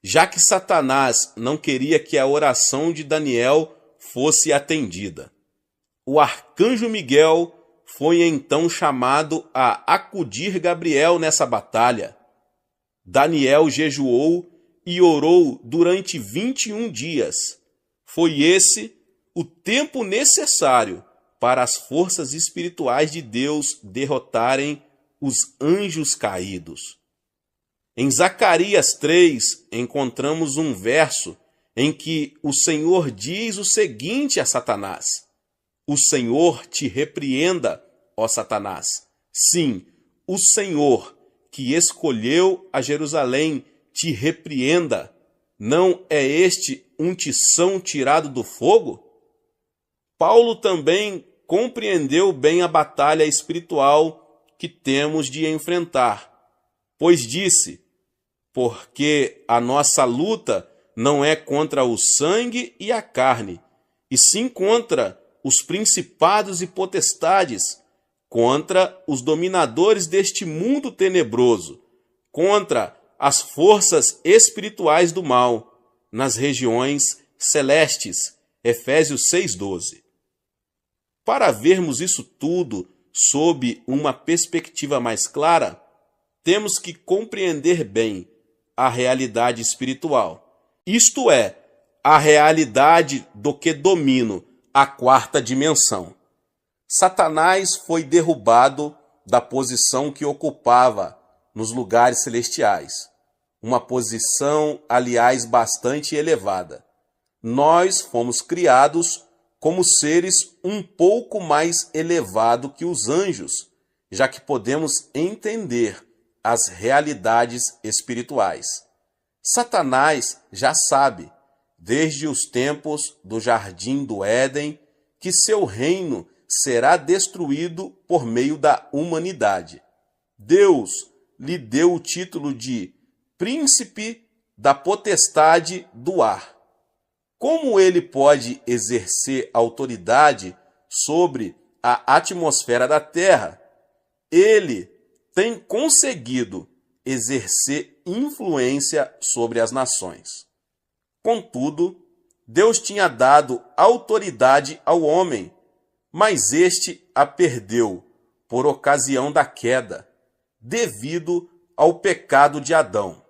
Já que Satanás não queria que a oração de Daniel fosse atendida, o arcanjo Miguel foi então chamado a acudir Gabriel nessa batalha. Daniel jejuou e orou durante 21 dias. Foi esse o tempo necessário para as forças espirituais de Deus derrotarem os anjos caídos. Em Zacarias 3, encontramos um verso em que o Senhor diz o seguinte a Satanás: o Senhor te repreenda, ó Satanás. Sim, o Senhor, que escolheu a Jerusalém, te repreenda. Não é este um tição tirado do fogo? Paulo também compreendeu bem a batalha espiritual que temos de enfrentar, pois disse: porque a nossa luta não é contra o sangue e a carne, e sim contra os principados e potestades, contra os dominadores deste mundo tenebroso, contra as forças espirituais do mal, nas regiões celestes. Efésios 6,12. Para vermos isso tudo sob uma perspectiva mais clara, temos que compreender bem a realidade espiritual, isto é, a realidade do que domino, a quarta dimensão. Satanás foi derrubado da posição que ocupava nos lugares celestiais, uma posição, aliás, bastante elevada. Nós fomos criados como seres um pouco mais elevados que os anjos, já que podemos entender as realidades espirituais. Satanás já sabe, desde os tempos do Jardim do Éden, que seu reino será destruído por meio da humanidade. Deus lhe deu o título de Príncipe da Potestade do Ar. Como ele pode exercer autoridade sobre a atmosfera da Terra? Ele tem conseguido exercer influência sobre as nações. Contudo, Deus tinha dado autoridade ao homem, mas este a perdeu por ocasião da queda, devido ao pecado de Adão.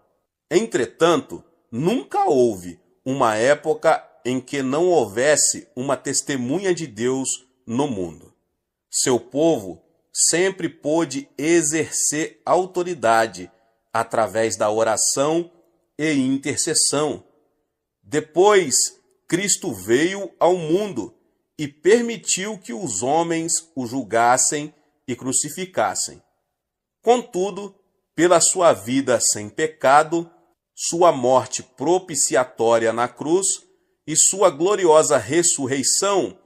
Entretanto, nunca houve uma época em que não houvesse uma testemunha de Deus no mundo. Seu povo sempre pôde exercer autoridade através da oração e intercessão. Depois, Cristo veio ao mundo e permitiu que os homens o julgassem e crucificassem. Contudo, pela sua vida sem pecado, sua morte propiciatória na cruz e sua gloriosa ressurreição,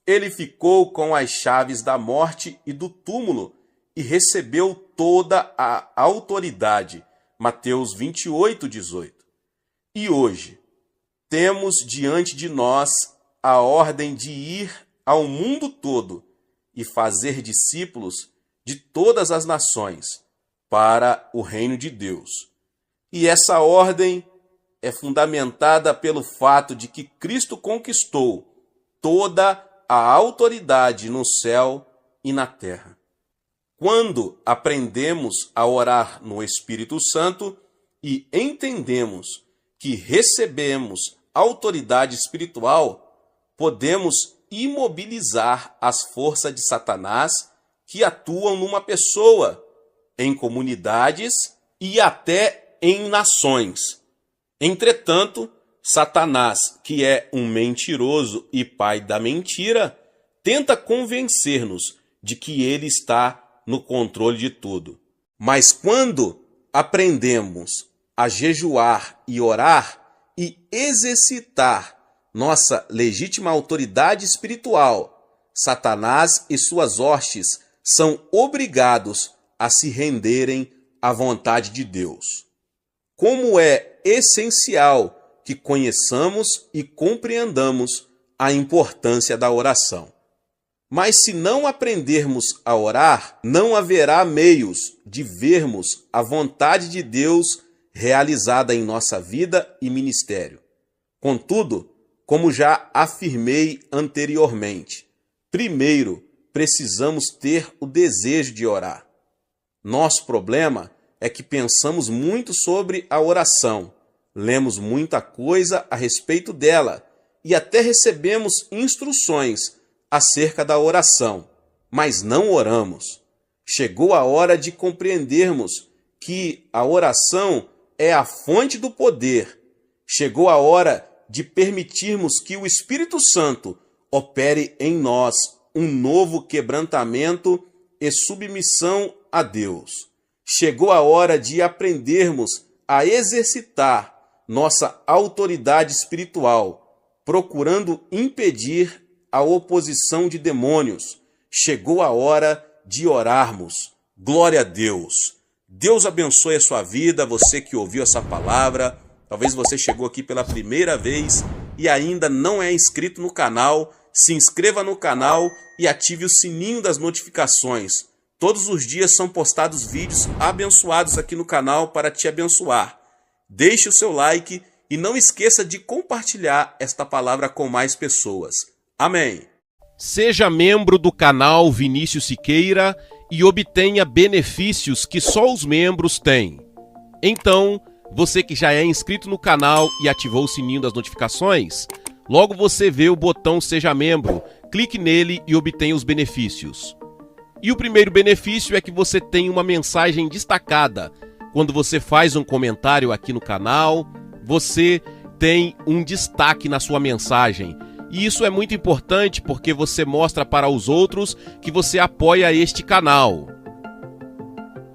ele ficou com as chaves da morte e do túmulo e recebeu toda a autoridade. Mateus 28:18. E hoje, temos diante de nós a ordem de ir ao mundo todo e fazer discípulos de todas as nações para o reino de Deus. E essa ordem é fundamentada pelo fato de que Cristo conquistou toda a autoridade no céu e na terra. Quando aprendemos a orar no Espírito Santo e entendemos que recebemos autoridade espiritual, podemos imobilizar as forças de Satanás que atuam numa pessoa, em comunidades e até em nações. Entretanto, Satanás, que é um mentiroso e pai da mentira, tenta convencer-nos de que ele está no controle de tudo. Mas quando aprendemos a jejuar e orar e exercitar nossa legítima autoridade espiritual, Satanás e suas hostes são obrigados a se renderem à vontade de Deus. Como é essencial que conheçamos e compreendamos a importância da oração. Mas se não aprendermos a orar, não haverá meios de vermos a vontade de Deus realizada em nossa vida e ministério. Contudo, como já afirmei anteriormente, primeiro precisamos ter o desejo de orar. Nosso problema é que pensamos muito sobre a oração, lemos muita coisa a respeito dela e até recebemos instruções acerca da oração, mas não oramos. Chegou a hora de compreendermos que a oração é a fonte do poder. Chegou a hora de permitirmos que o Espírito Santo opere em nós um novo quebrantamento e submissão a Deus. Chegou a hora de aprendermos a exercitar nossa autoridade espiritual, procurando impedir a oposição de demônios. Chegou a hora de orarmos. Glória a Deus. Deus abençoe a sua vida, você que ouviu essa palavra. Talvez você chegou aqui pela primeira vez e ainda não é inscrito no canal. Se inscreva no canal e ative o sininho das notificações. Todos os dias são postados vídeos abençoados aqui no canal para te abençoar. Deixe o seu like e não esqueça de compartilhar esta palavra com mais pessoas. Amém. Seja membro do canal Vinícius Siqueira e obtenha benefícios que só os membros têm. Então, você que já é inscrito no canal e ativou o sininho das notificações, logo você vê o botão Seja Membro, clique nele e obtenha os benefícios. E o primeiro benefício é que você tem uma mensagem destacada. Quando você faz um comentário aqui no canal, você tem um destaque na sua mensagem. E isso é muito importante porque você mostra para os outros que você apoia este canal.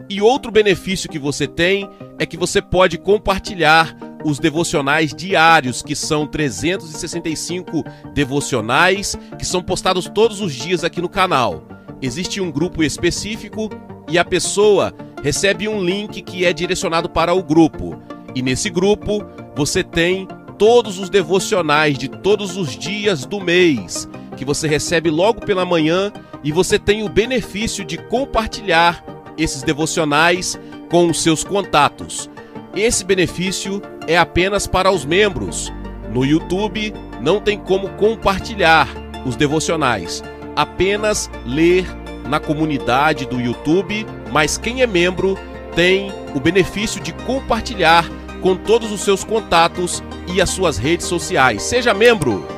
E outro benefício que você tem é que você pode compartilhar os devocionais diários, que são 365 devocionais, que são postados todos os dias aqui no canal. Existe um grupo específico e a pessoa recebe um link que é direcionado para o grupo. E nesse grupo você tem todos os devocionais de todos os dias do mês, que você recebe logo pela manhã, e você tem o benefício de compartilhar esses devocionais com os seus contatos. Esse benefício é apenas para os membros. No YouTube não tem como compartilhar os devocionais, apenas ler na comunidade do YouTube, mas quem é membro tem o benefício de compartilhar com todos os seus contatos e as suas redes sociais. Seja membro!